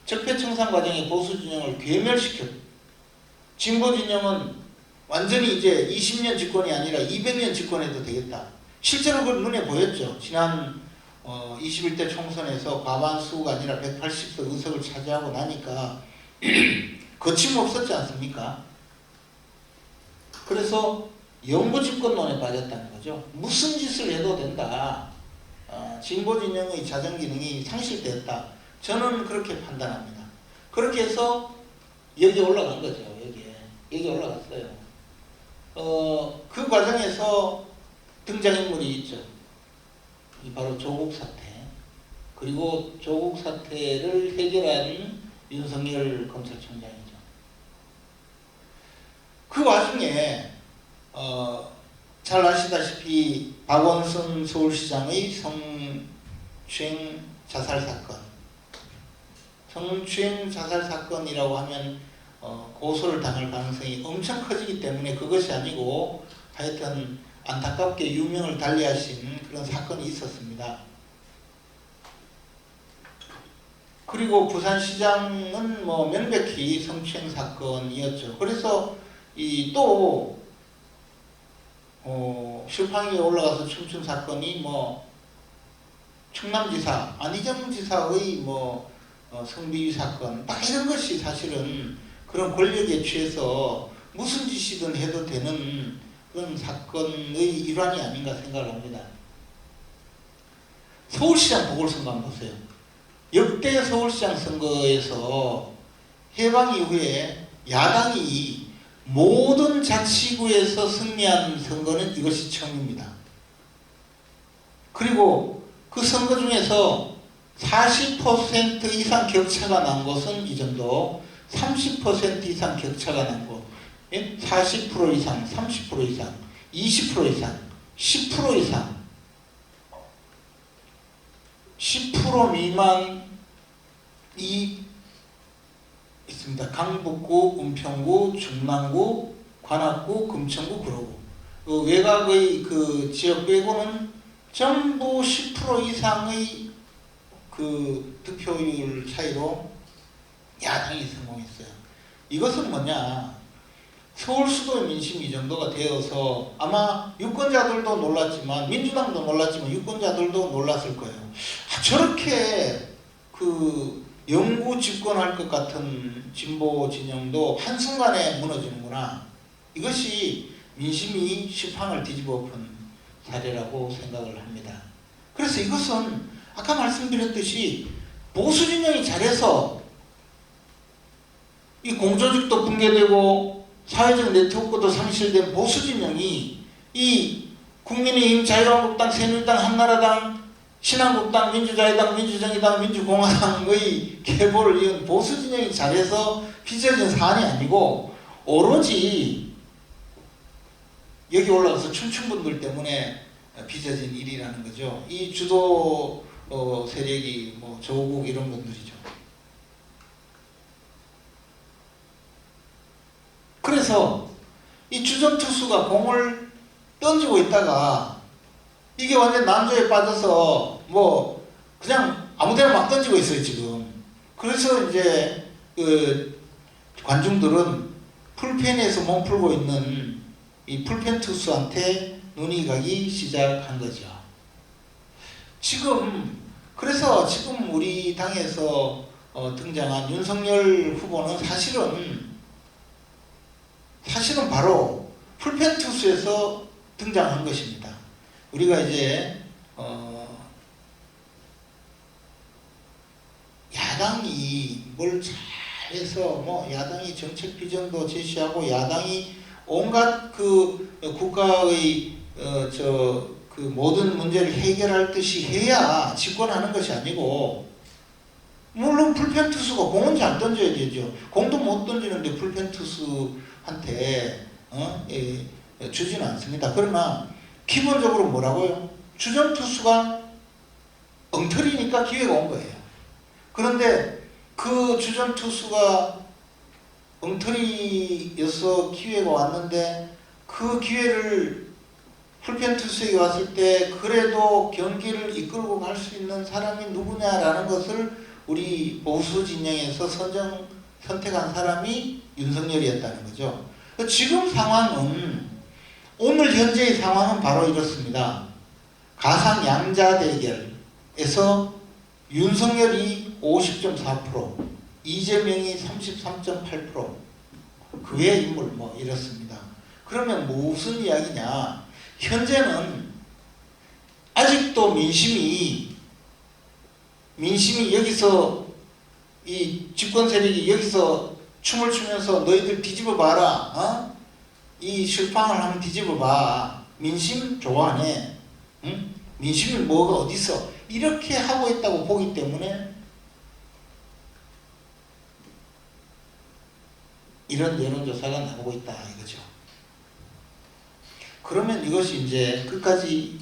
적폐청산 과정에 보수 진영을 괴멸시켰. 진보 진영은 완전히 이제 20년 집권이 아니라 200년 집권해도 되겠다. 실제로 그 눈에 보였죠. 지난 21대 총선에서 과반수가 아니라 180석 의석을 차지하고 나니까 거침없었지 않습니까? 그래서 영구 집권론에 빠졌다는 거죠. 무슨 짓을 해도 된다. 진보 진영의 자정 기능이 상실되었다. 저는 그렇게 판단합니다. 그렇게 해서 여기에 올라간 거죠. 여기에 올라갔어요. 그 과정에서 등장인물이 있죠. 바로 조국 사태. 그리고 조국 사태를 해결한 윤석열 검찰총장이죠. 그 와중에 잘 아시다시피 박원순 서울시장의 성추행 자살 사건, 성추행 자살 사건이라고 하면 고소를 당할 가능성이 엄청 커지기 때문에 그것이 아니고 하여튼 안타깝게 유명을 달리하신 그런 사건이 있었습니다. 그리고 부산시장은 뭐 명백히 성추행 사건이었죠. 그래서 또 실팡 위에 올라가서 춤춘 사건이 뭐 충남지사 안희정 지사의 뭐 성비위 사건, 막 이런 것이 사실은 그런 권력에 취해서 무슨 짓이든 해도 되는 그런 사건의 일환이 아닌가 생각을 합니다. 서울시장 보궐선거 한번 보세요. 역대 서울시장 선거에서 해방 이후에 야당이 모든 자치구에서 승리한 선거는 이것이 처음입니다. 그리고 그 선거 중에서 40% 이상 격차가 난 곳은 이 정도, 30% 이상 격차가 난 곳, 40% 이상, 30% 이상, 20% 이상, 10% 이상, 10% 미만이 있습니다. 강북구, 은평구, 중랑구, 관악구, 금천구, 구로구. 그 외곽의 그 지역 빼고는 전부 10% 이상의 그 득표율 차이로 야당이 성공했어요. 이것은 뭐냐? 서울 수도의 민심이 이 정도가 되어서 아마 유권자들도 놀랐지만, 민주당도 놀랐지만 유권자들도 놀랐을 거예요. 저렇게 그 영구 집권할 것 같은 진보 진영도 한순간에 무너지는구나. 이것이 민심이 실팡을 뒤집어 엎은 사례라고 생각을 합니다. 그래서 이것은 아까 말씀드렸듯이 보수 진영이 잘해서 이 공조직도 붕괴되고 사회적 네트워크도 상실된 보수 진영이 이 국민의힘, 자유한국당, 새누리당, 한나라당, 신한국당, 민주자유당, 민주정의당, 민주공화당의 계보를 이은 보수 진영이 잘해서 빚어진 사안이 아니고 오로지 여기 올라가서 춤춘 분들 때문에 빚어진 일이라는 거죠. 이 주도 세력이 뭐 조국 이런 분들이죠. 그래서 이 주전투수가 공을 던지고 있다가 이게 완전 난조에 빠져서 뭐 그냥 아무데나 막 던지고 있어요 지금. 그래서 이제 그 관중들은 풀펜에서 몸 풀고 있는 이 풀펜 투수한테 눈이 가기 시작한 거죠. 그래서 지금 우리 당에서 등장한 윤석열 후보는 사실은 바로 풀펜 투수에서 등장한 것입니다. 우리가 이제 야당이 뭘 잘해서 뭐 야당이 정책 비전도 제시하고 야당이 온갖 그 국가의 그 모든 문제를 해결할 듯이 해야 집권하는 것이 아니고, 물론 풀펜 투수가 공은 잘 던져야 되죠. 공도 못 던지는데 풀펜 투수한테 주지는 않습니다. 그러나 기본적으로 뭐라고요? 주전 투수가 엉터리니까 기회가 온 거예요. 그런데 그 주전 투수가 엉터리여서 기회가 왔는데 그 기회를 풀펜 투수에게 왔을 때 그래도 경기를 이끌고 갈 수 있는 사람이 누구냐라는 것을 우리 보수 진영에서 선택한 사람이 윤석열이었다는 거죠. 지금 상황은, 오늘 현재의 상황은 바로 이렇습니다. 가상 양자 대결에서 윤석열이 50.4%, 이재명이 33.8%, 그 외의 인물 뭐 이렇습니다. 그러면 무슨 이야기냐? 현재는 아직도 민심이 여기서 이 집권 세력이 여기서 춤을 추면서 너희들 뒤집어 봐라, 이 실팡을 한번 뒤집어 봐, 민심 좋아하네, 응? 민심이 뭐가 어딨어, 이렇게 하고 있다고 보기 때문에 이런 여론조사가 나오고 있다 이거죠. 그러면 이것이 이제 끝까지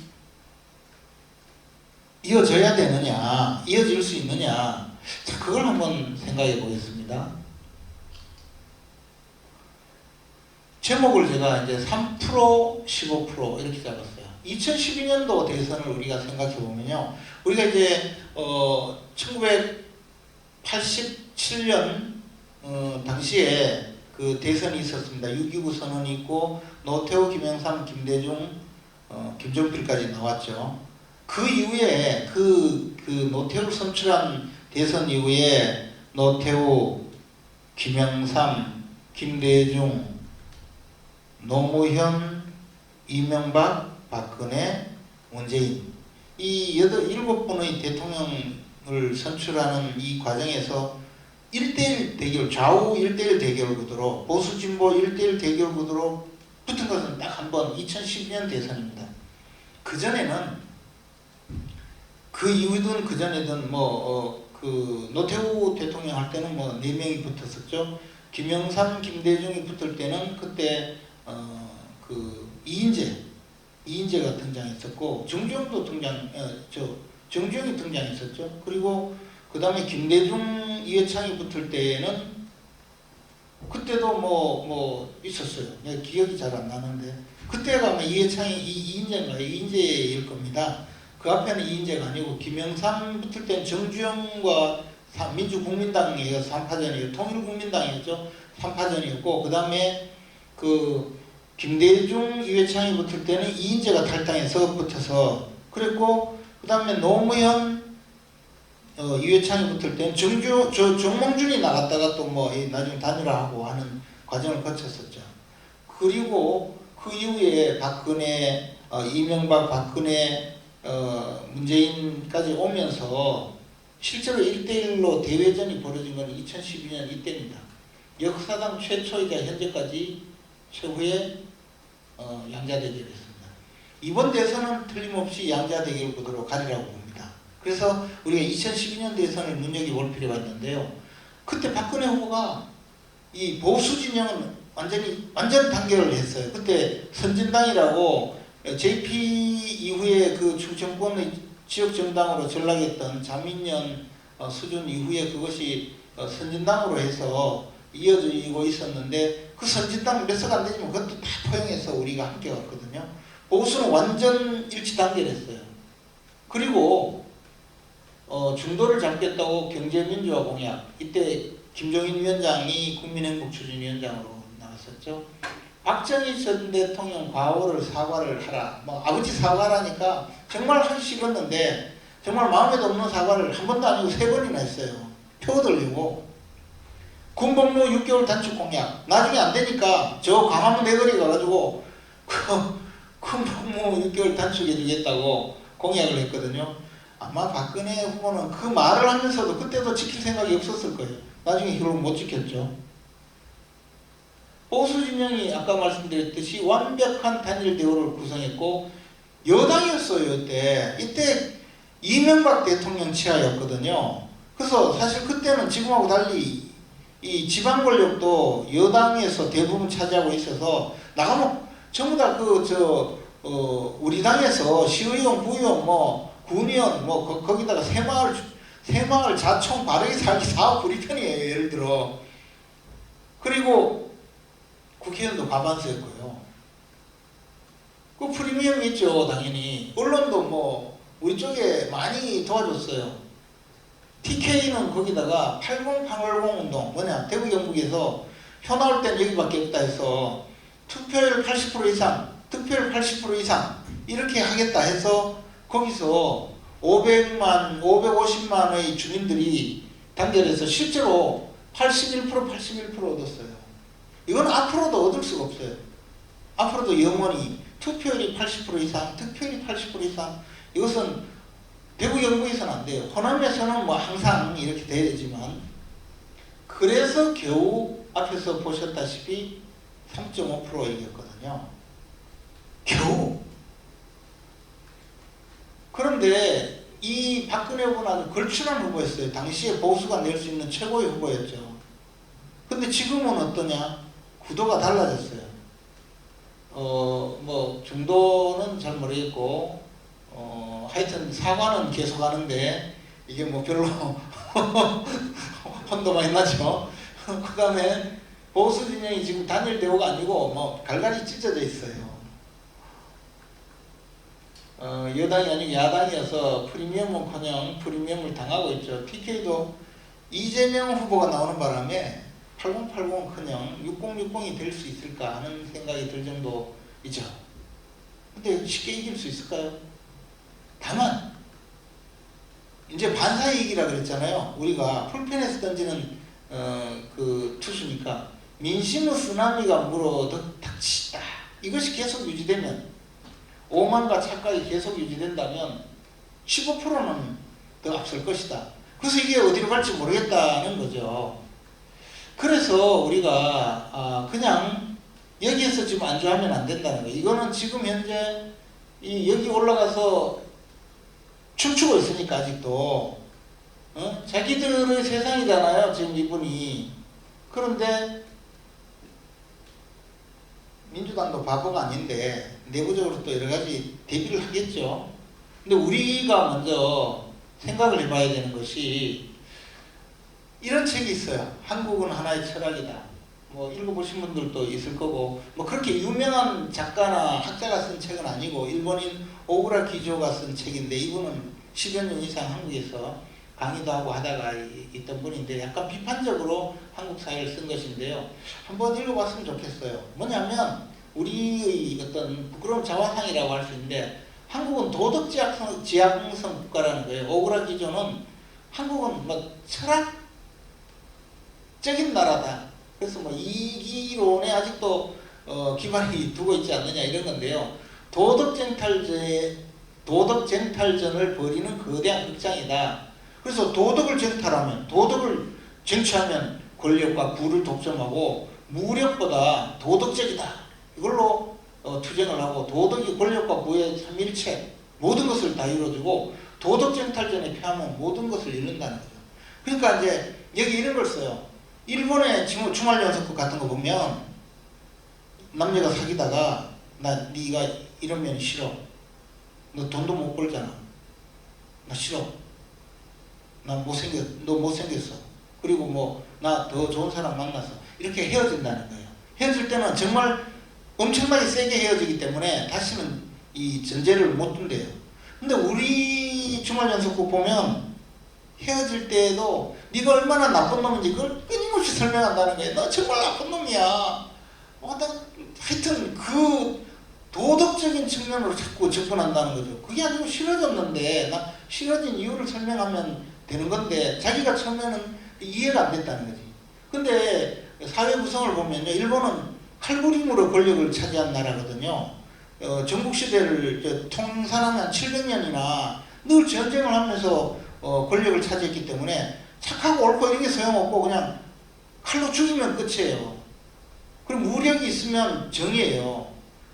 이어져야 되느냐, 이어질 수 있느냐, 자, 그걸 한번 생각해 보겠습니다. 제목을 제가 이제 3%, 15% 이렇게 잡았어요. 2012년도 대선을 우리가 생각해 보면요, 우리가 이제 1987년 당시에 그 대선이 있었습니다. 6.29 선언이 있고 노태우, 김영삼, 김대중, 김종필까지 나왔죠. 그 이후에 그 노태우를 선출한 대선 이후에 노태우, 김영삼, 김대중, 노무현, 이명박, 박근혜, 문재인 이 7분의 대통령을 선출하는 이 과정에서 1대1 대결, 좌우 1대1 대결 구도로, 보수 진보 1대1 대결 구도로 붙은 것은 딱 한 번 2012년 대선입니다. 그전에는 그 이후든 그전에든 그 노태우 대통령 할 때는 4명이 붙었었죠. 김영삼, 김대중이 붙을 때는 그때 그 이인재가 등장했었고 정주영도 정주영이 등장했었죠. 그리고 그 다음에 김대중, 이해창이 붙을 때는 그때도 있었어요. 내가 기억이 잘 안 나는데 그때가 아마 이해창이 이인재일 겁니다. 그 앞에는 이인재가 아니고 김영삼 붙을 때는 정주영과 민주국민당이 3파전이었고 통일국민당이었죠. 3파전이었고 그 다음에 그 김대중, 이회창이 붙을 때는 이인재가 탈당해서 붙어서 그랬고 그 다음에 노무현, 이회창이 붙을 때는 정몽준이 나갔다가 또 나중에 단일화하고 하는 과정을 거쳤었죠. 그리고 그 이후에 박근혜, 이명박, 박근혜, 문재인까지 오면서 실제로 1대1로 대회전이 벌어진 건 2012년 이때입니다. 역사상 최초이자 현재까지 최후의 양자대결이었습니다. 이번 대선은 틀림없이 양자대결 구도로 가리라고 봅니다. 그래서 우리가 2012년 대선을 눈여겨볼 필요가 있는데요. 그때 박근혜 후보가 이 보수 진영은 완전 단결을 했어요. 그때 선진당이라고 JP 이후에 그 충청권의 지역 정당으로 전락했던 자민련 수준 이후에 그것이 선진당으로 해서 이어지고 있었는데 그 선진당 몇 석 안 되지만 그것도 다 포용해서 우리가 함께 갔거든요. 보수는 완전 일치 단결했어요. 그리고 중도를 잡겠다고 경제민주화 공약, 이때 김종인 위원장이 국민행복추진위원장으로 나왔었죠. 박정희 전 대통령 과오를 사과를 하라. 아버지 사과라니까 정말 하기 싫었는데 정말 마음에도 없는 사과를 한 번도 아니고 3번이나 했어요. 표 들리고. 군복무 6개월 단축 공약. 나중에 안 되니까 저 광화문 내거리 가가지고 군복무 6개월 단축해 주겠다고 공약을 했거든요. 아마 박근혜 후보는 그 말을 하면서도 그때도 지킬 생각이 없었을 거예요. 나중에 결국 못 지켰죠. 보수 진영이 아까 말씀드렸듯이 완벽한 단일 대우를 구성했고 여당이었어요. 이때 이명박 대통령 치하였거든요. 그래서 사실 그때는 지금하고 달리 이 지방 권력도 여당에서 대부분 차지하고 있어서 나가면 전부 다 우리 당에서 시의원, 구의원, 군의원, 거기다가 새마을 자총 바르게 살기 사업 불이편이에요. 예를 들어. 그리고 국회의원도 과반수였고요. 그 프리미엄 있죠, 당연히. 언론도 우리 쪽에 많이 도와줬어요. TK는 거기다가 80-810 운동, 대구 경북에서 표 나올 땐 여기밖에 없다 해서 투표율 80% 이상, 득표율 80% 이상 이렇게 하겠다 해서 거기서 550만의 주민들이 단결해서 실제로 81% 얻었어요. 이건 앞으로도 얻을 수가 없어요. 앞으로도 영원히 투표율이 80% 이상, 득표율이 80% 이상 이것은 대구 경북에서는 안 돼요. 호남에서는 항상 이렇게 되지만 그래서 겨우 앞에서 보셨다시피 3.5% 이겼거든요. 겨우. 그런데 이 박근혜 후보는 아주 걸출한 후보였어요. 당시에 보수가 낼 수 있는 최고의 후보였죠. 근데 근데 지금은 어떠냐? 구도가 달라졌어요. 뭐 중도는 잘 모르겠고 하여튼 사과는 계속 하는데 이게 뭐 별로 혼도 많이 나죠. 그 다음에 보수 진영이 지금 단일 대우가 아니고 뭐 갈갈이 찢어져 있어요. 여당이 아니고 야당이어서 프리미엄은커녕 프리미엄을 당하고 있죠. TK도 이재명 후보가 나오는 바람에 8080은커녕 6060이 될 수 있을까 하는 생각이 들 정도이죠. 근데 쉽게 이길 수 있을까요? 다만 이제 반사이익이라 그랬잖아요. 우리가 풀펜에서 던지는 그 투수니까 민심의 쓰나미가 물어닥치다. 이것이 계속 유지되면, 오만과 착각이 계속 유지된다면 15%는 더 앞설 것이다. 그래서 이게 어디로 갈지 모르겠다는 거죠. 그래서 우리가 그냥 여기에서 지금 안주하면 안 된다는 거예요. 이거는 지금 현재 여기 올라가서 춤추고 있으니까 아직도 자기들의 세상이잖아요. 지금 이분이. 그런데 민주당도 바보가 아닌데 내부적으로 또 여러 가지 대비를 하겠죠. 근데 우리가 먼저 생각을 해봐야 되는 것이, 이런 책이 있어요. 한국은 하나의 철학이다. 뭐 읽어보신 분들도 있을 거고, 뭐 그렇게 유명한 작가나 학자가 쓴 책은 아니고 일본인 오구라 기조가 쓴 책인데, 이분은 10여 년 이상 한국에서 강의도 하고 하다가 있던 분인데 약간 비판적으로 한국 사회를 쓴 것인데요. 한번 읽어봤으면 좋겠어요. 뭐냐면 우리의 어떤 부끄러운 자화상이라고 할 수 있는데, 한국은 도덕 지향성 국가라는 거예요. 오구라 기조는 한국은 뭐 철학적인 나라다. 그래서 뭐 이기론에 아직도 기반이 두고 있지 않느냐 이런 건데요. 도덕 쟁탈전을 벌이는 거대한 극장이다. 그래서 도덕을 쟁취하면 권력과 부를 독점하고 무력보다 도덕적이다. 이걸로 투쟁을 하고, 도덕이 권력과 부의 삼일체 모든 것을 다 이루어주고, 도덕 쟁탈전에 패하면 모든 것을 잃는다는 거죠. 그러니까 이제 여기 이런 걸 써요. 일본의 주말 연속극 같은 거 보면 남녀가 사귀다가 네가 이러면 싫어. 너 돈도 못 벌잖아. 나 싫어. 너 못생겼어. 그리고 뭐 나 더 좋은 사람 만나서 이렇게 헤어진다는 거예요. 헤어질 때는 정말 엄청나게 세게 헤어지기 때문에 다시는 이 전제를 못 둔대요. 근데 우리 주말 연속극 보면 헤어질 때에도 네가 얼마나 나쁜 놈인지 그걸 끊임없이 설명한다는 거예요. 너 정말 나쁜 놈이야. 하여튼 그 도덕적인 측면으로 자꾸 접근한다는 거죠. 그게 아니고 싫어졌는데 나 싫어진 이유를 설명하면 되는 건데, 자기가 처음에는 이해가 안 됐다는 거지. 근데 사회 구성을 보면요, 일본은 칼부림으로 권력을 차지한 나라거든요. 전국시대를 통산하면 700년이나 늘 전쟁을 하면서 권력을 차지했기 때문에 착하고 옳고 이런 게 소용없고 그냥 칼로 죽이면 끝이에요. 그럼 무력이 있으면 정이에요.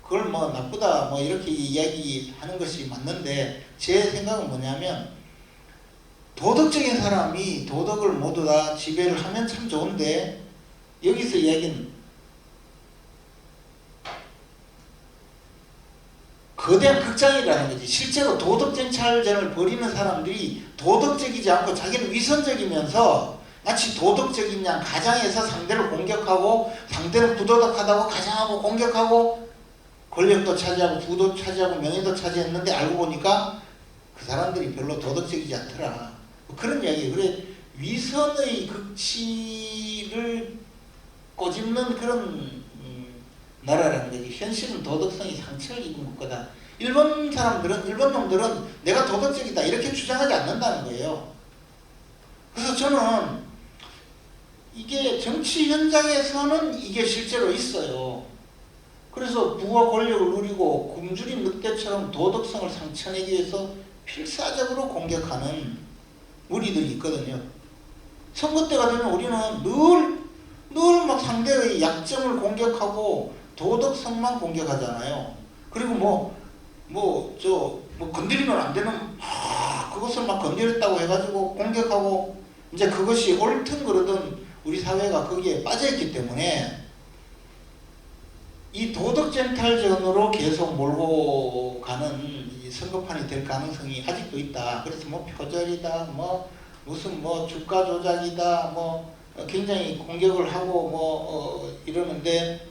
그걸 뭐 나쁘다 뭐 이렇게 이야기하는 것이 맞는데, 제 생각은 뭐냐면, 도덕적인 사람이 도덕을 모두 다 지배를 하면 참 좋은데, 여기서 이야기는 거대한 극장이라는 거지. 실제로 도덕 쟁탈전을 벌이는 사람들이 도덕적이지 않고 자기는 위선적이면서 마치 도덕적인 양 가장해서 상대를 공격하고, 상대는 부도덕하다고 가장하고 공격하고, 권력도 차지하고 부도 차지하고 명예도 차지했는데 알고 보니까 그 사람들이 별로 도덕적이지 않더라. 뭐 그런 이야기예요. 그래, 위선의 극치를 꼬집는 그런 나라라는 거지. 현실은 도덕성이 상처를 입은 국가다. 일본 놈들은 내가 도덕적이다 이렇게 주장하지 않는다는 거예요. 그래서 저는 이게 정치 현장에서는 이게 실제로 있어요. 그래서 부와 권력을 누리고 굶주린 늑대처럼 도덕성을 상처내기 위해서 필사적으로 공격하는 무리들이 있거든요. 선거 때가 되면 우리는 늘 막 상대의 약점을 공격하고 도덕성만 공격하잖아요. 그리고 건드리면 안 되는 그것을 막 건드렸다고 해가지고 공격하고, 이제 그것이 옳든 그러든 우리 사회가 거기에 빠져있기 때문에 이 도덕쟁탈전으로 계속 몰고 가는 이 선거판이 될 가능성이 아직도 있다. 그래서 뭐 표절이다, 뭐 무슨 뭐 주가 조작이다, 뭐 굉장히 공격을 하고 이러는데,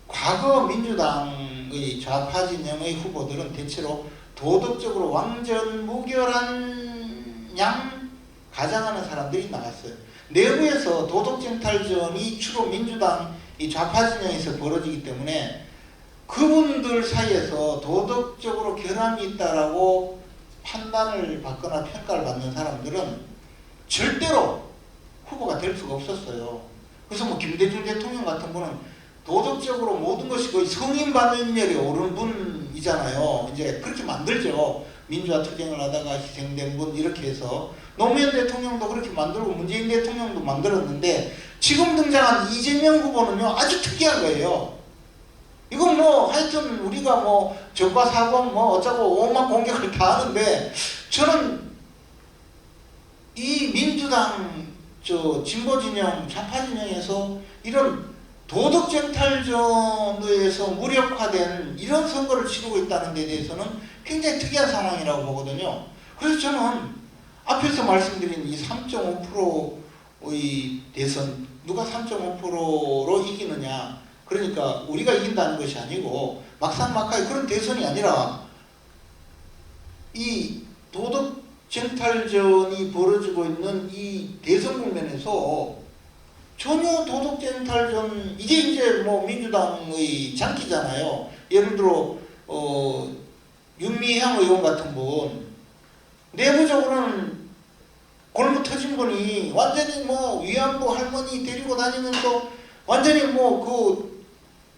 과거 민주당의 좌파 진영의 후보들은 대체로 도덕적으로 완전 무결한 양 가장하는 사람들이 나왔어요. 내부에서 도덕쟁탈전이 주로 민주당 이 좌파 진영에서 벌어지기 때문에 그분들 사이에서 도덕적으로 결함이 있다라고 판단을 받거나 평가를 받는 사람들은 절대로 후보가 될 수가 없었어요. 그래서 뭐 김대중 대통령 같은 분은 도덕적으로 모든 것이 거의 성인반면열에 오른 분이잖아요. 이제 그렇게 만들죠. 민주화 투쟁을 하다가 희생된 분 이렇게 해서 노무현 대통령도 그렇게 만들고 문재인 대통령도 만들었는데, 지금 등장한 이재명 후보는요 아주 특이한 거예요. 이건 뭐 하여튼 우리가 뭐 적과 사고 뭐 어쩌고 오만 공격을 다 하는데, 저는 이 민주당 진보 진영 좌파 진영에서 이런 도덕쟁탈전에서 무력화된 이런 선거를 치르고 있다는 데 대해서는 굉장히 특이한 상황이라고 보거든요. 그래서 저는 앞에서 말씀드린 이 3.5%의 대선, 누가 3.5%로 이기느냐, 그러니까 우리가 이긴다는 것이 아니고 막상막하에 그런 대선이 아니라 이 도덕쟁탈전이 벌어지고 있는 이 대선 국면에서 전혀 도덕쟁탈전, 이게 이제 뭐 민주당의 장기잖아요. 예를 들어 윤미향 의원 같은 분, 내부적으로는 골무 터진 분이 완전히 뭐 위안부 할머니 데리고 다니면서 완전히 뭐 그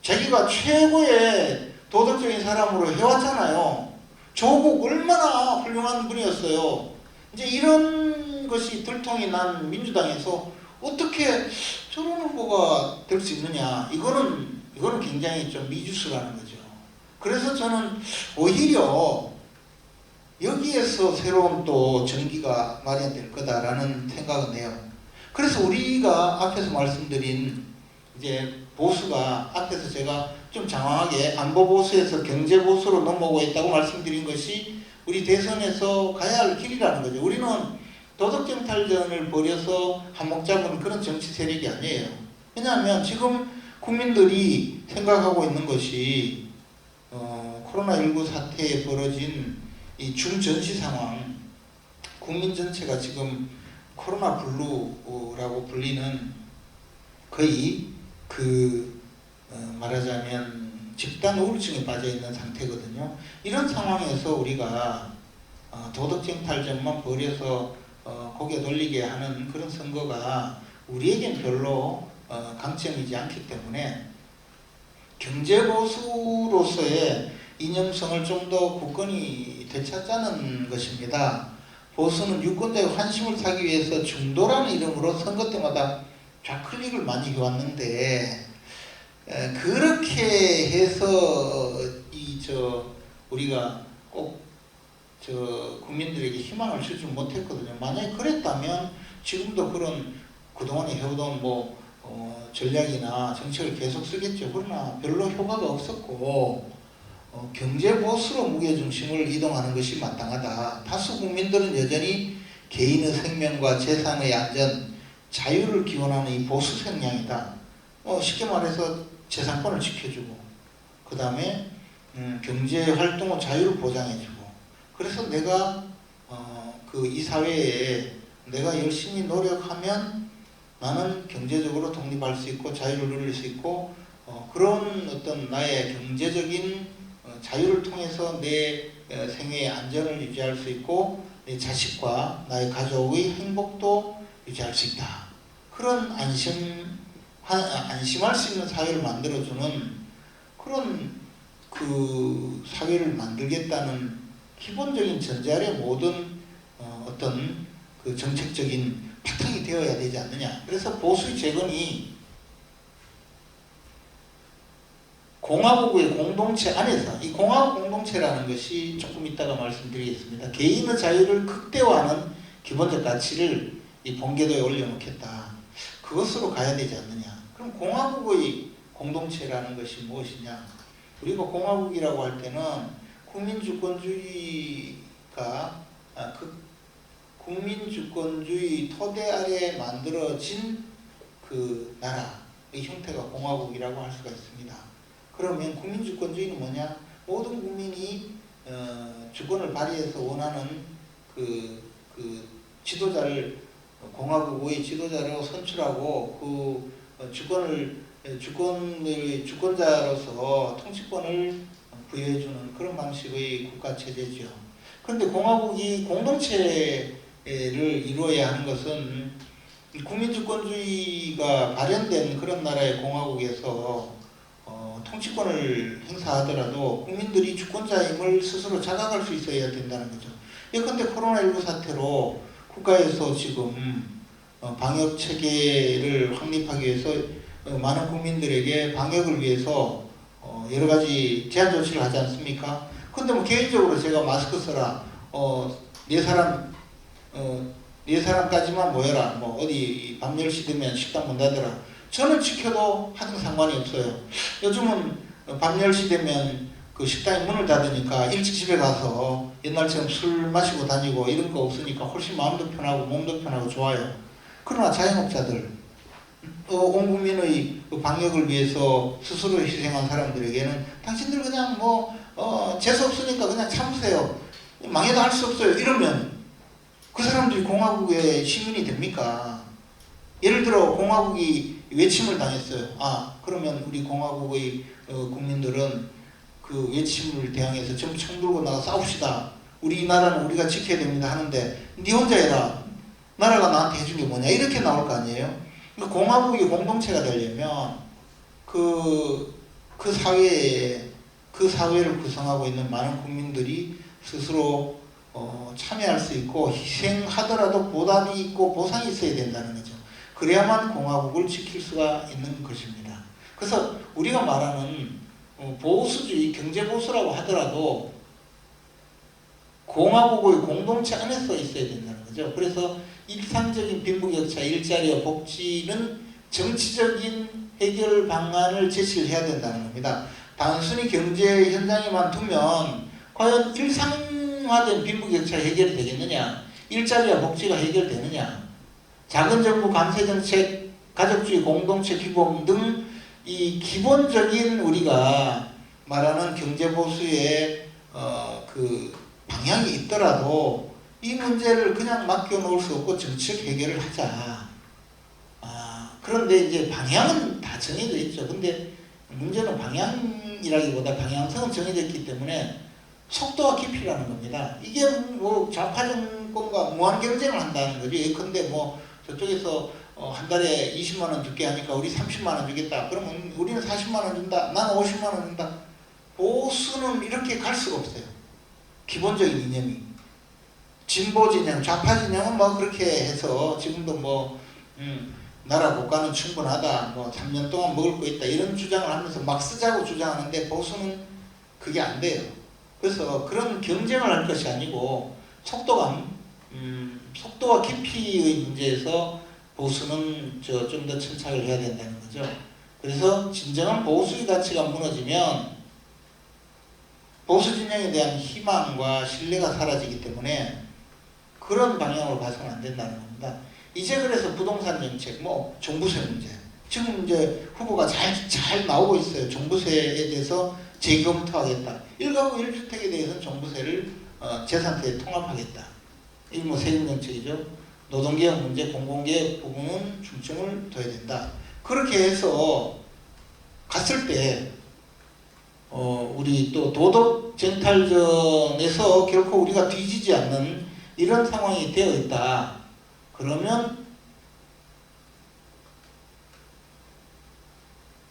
자기가 최고의 도덕적인 사람으로 해왔잖아요. 조국 얼마나 훌륭한 분이었어요. 이제 이런 것이 들통이 난 민주당에서 어떻게 저런 후보가 될 수 있느냐, 이거는 굉장히 좀 미주수라는 거죠. 그래서 저는 오히려 여기에서 새로운 또 전기가 마련될 거다라는 생각은 해요. 그래서 우리가 앞에서 말씀드린 이제 보수가, 앞에서 제가 좀 장황하게 안보 보수에서 경제 보수로 넘어오고 있다고 말씀드린 것이 우리 대선에서 가야 할 길이라는 거죠. 우리는 도덕쟁탈전을 벌여서 한몫 잡은 그런 정치 세력이 아니에요. 왜냐하면 지금 국민들이 생각하고 있는 것이 코로나19 사태에 벌어진 이 중전시 상황, 국민 전체가 지금 코로나 블루라고 불리는 거의 말하자면 집단 우울증에 빠져 있는 상태거든요. 이런 상황에서 우리가 도덕쟁탈전만 벌여서 고개 돌리게 하는 그런 선거가 우리에겐 별로 강점이지 않기 때문에 경제보수로서의 이념성을 좀 더 굳건히 되찾자는 것입니다. 보수는 유권자의 환심을 사기 위해서 중도라는 이름으로 선거 때마다 좌클릭을 많이 해왔는데, 그렇게 해서 우리가 꼭 국민들에게 희망을 주지 못했거든요. 만약에 그랬다면 지금도 그런 그동안에 해오던 전략이나 정책을 계속 쓰겠죠. 그러나 별로 효과가 없었고, 경제 보수로 무게중심을 이동하는 것이 마땅하다. 다수 국민들은 여전히 개인의 생명과 재산의 안전, 자유를 기원하는 이 보수 성향이다. 쉽게 말해서 재산권을 지켜주고, 그 다음에 경제 활동의 자유를 보장해주고, 그래서 내가 이 사회에 내가 열심히 노력하면 나는 경제적으로 독립할 수 있고 자유를 누릴 수 있고, 그런 어떤 나의 경제적인 자유를 통해서 내 생애의 안전을 유지할 수 있고 내 자식과 나의 가족의 행복도 유지할 수 있다. 그런 안심할 수 있는 사회를 만들어주는 그런 사회를 만들겠다는 기본적인 전제 아래 모든 어떤 정책적인 바탕이 되어야 되지 않느냐. 그래서 보수의 재건이 공화국의 공동체 안에서, 이 공화국 공동체라는 것이 조금 이따가 말씀드리겠습니다. 개인의 자유를 극대화하는 기본적 가치를 이 본궤도에 올려놓겠다. 그것으로 가야 되지 않느냐. 그럼 공화국의 공동체라는 것이 무엇이냐. 우리가 공화국이라고 할 때는 국민주권주의가 그 국민주권주의 토대 아래 만들어진 그 나라의 형태가 공화국이라고 할 수가 있습니다. 그러면 국민주권주의는 뭐냐? 모든 국민이 주권을 발휘해서 원하는 그 지도자를 공화국의 지도자로 선출하고 그 주권자로서 통치권을 부여해주는 그런 방식의 국가 체제죠. 그런데 공화국이 공동체를 이루어야 하는 것은 국민주권주의가 발현된 그런 나라의 공화국에서 통치권을 행사하더라도 국민들이 주권자임을 스스로 자각할 수 있어야 된다는 거죠. 예컨대 코로나19 사태로 국가에서 지금 방역 체계를 확립하기 위해서 많은 국민들에게 방역을 위해서 여러 가지 제한 조치를 하지 않습니까? 근데 뭐 개인적으로 제가 마스크 써라, 네 사람까지만 모여라, 뭐 어디 밤 10시 되면 식당 문 닫아라. 저는 지켜도 하등 상관이 없어요. 요즘은 밤 10시 되면 그 식당이 문을 닫으니까 일찍 집에 가서 옛날처럼 술 마시고 다니고 이런 거 없으니까 훨씬 마음도 편하고 몸도 편하고 좋아요. 그러나 자영업자들, 온 국민의 방역을 위해서 스스로 희생한 사람들에게는 당신들 그냥 재수 없으니까 그냥 참으세요. 망해도 할 수 없어요. 이러면 그 사람들이 공화국의 시민이 됩니까? 예를 들어 공화국이 외침을 당했어요. 그러면 우리 공화국의 국민들은 그 외침을 대항해서 전부 총 들고 나가 싸웁시다. 우리 나라는 우리가 지켜야 됩니다 하는데 네 혼자 해라. 나라가 나한테 해준 게 뭐냐 이렇게 나올 거 아니에요. 그러니까 공화국이 공동체가 되려면 그 사회를 구성하고 있는 많은 국민들이 스스로 참여할 수 있고 희생하더라도 보답이 있고 보상이 있어야 된다는 거죠. 그래야만 공화국을 지킬 수가 있는 것입니다. 그래서 우리가 말하는 보수주의, 경제보수라고 하더라도 공화국의 공동체 안에서 있어야 된다는 거죠. 그래서 일상적인 빈부격차, 일자리와 복지는 정치적인 해결 방안을 제시를 해야 된다는 겁니다. 단순히 경제 현장에만 두면 과연 일상화된 빈부격차 해결이 되겠느냐? 일자리와 복지가 해결되느냐? 작은 정부 감세정책, 가족주의 공동체 규범 등 이 기본적인 우리가 말하는 경제보수의 그 방향이 있더라도 이 문제를 그냥 맡겨놓을 수 없고 정책 해결을 하자. 그런데 이제 방향은 다 정해져 있죠. 근데 문제는 방향이라기보다 방향성은 정해져 있기 때문에 속도와 깊이라는 겁니다. 이게 뭐 좌파 정권과 무한 경쟁을 한다는 거죠. 예컨대 저쪽에서 한 달에 20만 원 줄게 하니까 우리 30만 원 주겠다. 그러면 우리는 40만 원 준다. 나는 50만 원 준다. 보수는 이렇게 갈 수가 없어요. 기본적인 이념이. 진보 진영, 좌파 진영은 그렇게 해서 지금도 나라 국가는 충분하다. 3년 동안 먹을 거 있다. 이런 주장을 하면서 막 쓰자고 주장하는데 보수는 그게 안 돼요. 그래서 그런 경쟁을 할 것이 아니고 속도와 깊이의 문제에서 보수는 좀 더 침착을 해야 된다는 거죠. 그래서 진정한 보수의 가치가 무너지면 보수 진영에 대한 희망과 신뢰가 사라지기 때문에 그런 방향으로 가서는 안 된다는 겁니다. 이제 그래서 부동산 정책, 종부세 문제. 지금 이제 후보가 잘 나오고 있어요. 종부세에 대해서 재검토하겠다. 1가구 1주택에 대해서는 종부세를 재산세에 통합하겠다. 이게 세금 정책이죠. 노동개혁 문제, 공공개혁 부분은 중점을 둬야 된다. 그렇게 해서 갔을 때 우리 또 도덕 쟁탈전에서 결코 우리가 뒤지지 않는 이런 상황이 되어 있다. 그러면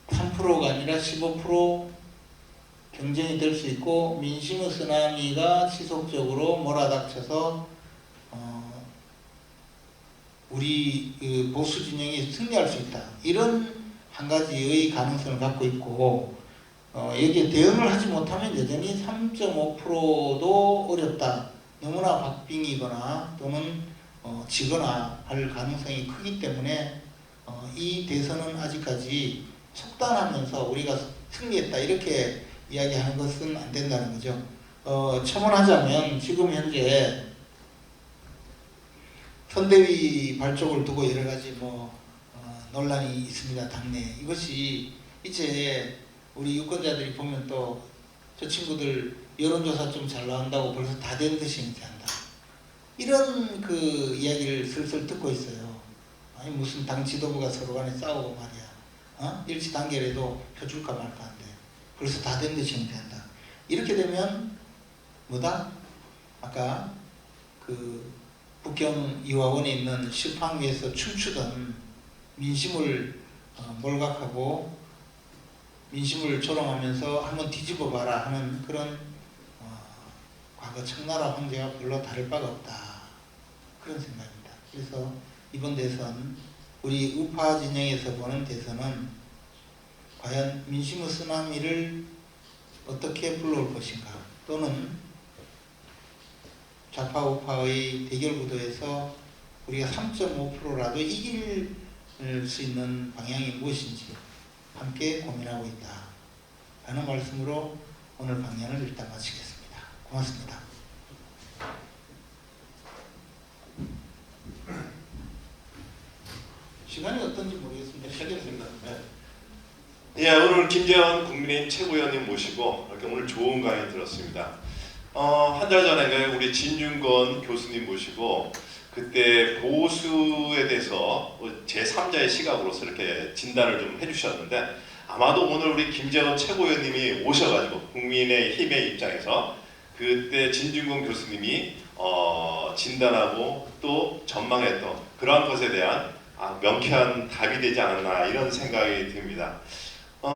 3%가 아니라 15% 경쟁이 될 수 있고 민심의 쓰나미가 지속적으로 몰아닥쳐서 우리 보수 진영이 승리할 수 있다. 이런 한 가지의 가능성을 갖고 있고 여기에 대응을 하지 못하면 여전히 3.5%도 어렵다. 너무나 박빙이거나 또는 지거나 할 가능성이 크기 때문에 이 대선은 아직까지 속단하면서 우리가 승리했다 이렇게 이야기하는 것은 안 된다는 거죠. 첨언하자면 지금 현재 선대위 발족을 두고 여러 가지 논란이 있습니다. 당내. 이것이 이제 우리 유권자들이 보면 또 저 친구들 여론조사 좀 잘 나온다고 벌써 다 된 듯이 얘기한다. 이런 그 이야기를 슬슬 듣고 있어요. 아니 무슨 당 지도부가 서로 간에 싸우고 말이야. 일치 단결해도 표 줄까 말까 한데 벌써 다 된 듯이 얘기한다. 이렇게 되면 뭐다? 아까 그 북경 이화원에 있는 실황 위에서 춤추던 민심을 몰각하고 민심을 조롱하면서 한번 뒤집어 봐라 하는 그런 과거 청나라 황제와 별로 다를 바가 없다. 그런 생각입니다. 그래서 이번 대선 우리 우파 진영에서 보는 대선은 과연 민심의 쓰나미를 어떻게 불러올 것인가, 또는 좌파 우파의 대결 구도에서 우리가 3.5%라도 이길 수 있는 방향이 무엇인지 함께 고민하고 있다 라는 말씀으로 오늘 강연을 일단 마치겠습니다. 고맙습니다. 시간이 어떤지 모르겠습니다. 시작했습니다. 예, 오늘 김재원 국민의힘 최고위원님 모시고 이렇게 오늘 좋은 강의 들었습니다. 한 달 전에 우리 진중권 교수님 모시고 그때 보수에 대해서 제3자의 시각으로서 이렇게 진단을 좀 해주셨는데, 아마도 오늘 우리 김재원 최고위원님이 오셔가지고 국민의힘의 입장에서 그때 진중권 교수님이 진단하고 또 전망했던 그러한 것에 대한 명쾌한 답이 되지 않았나 이런 생각이 듭니다.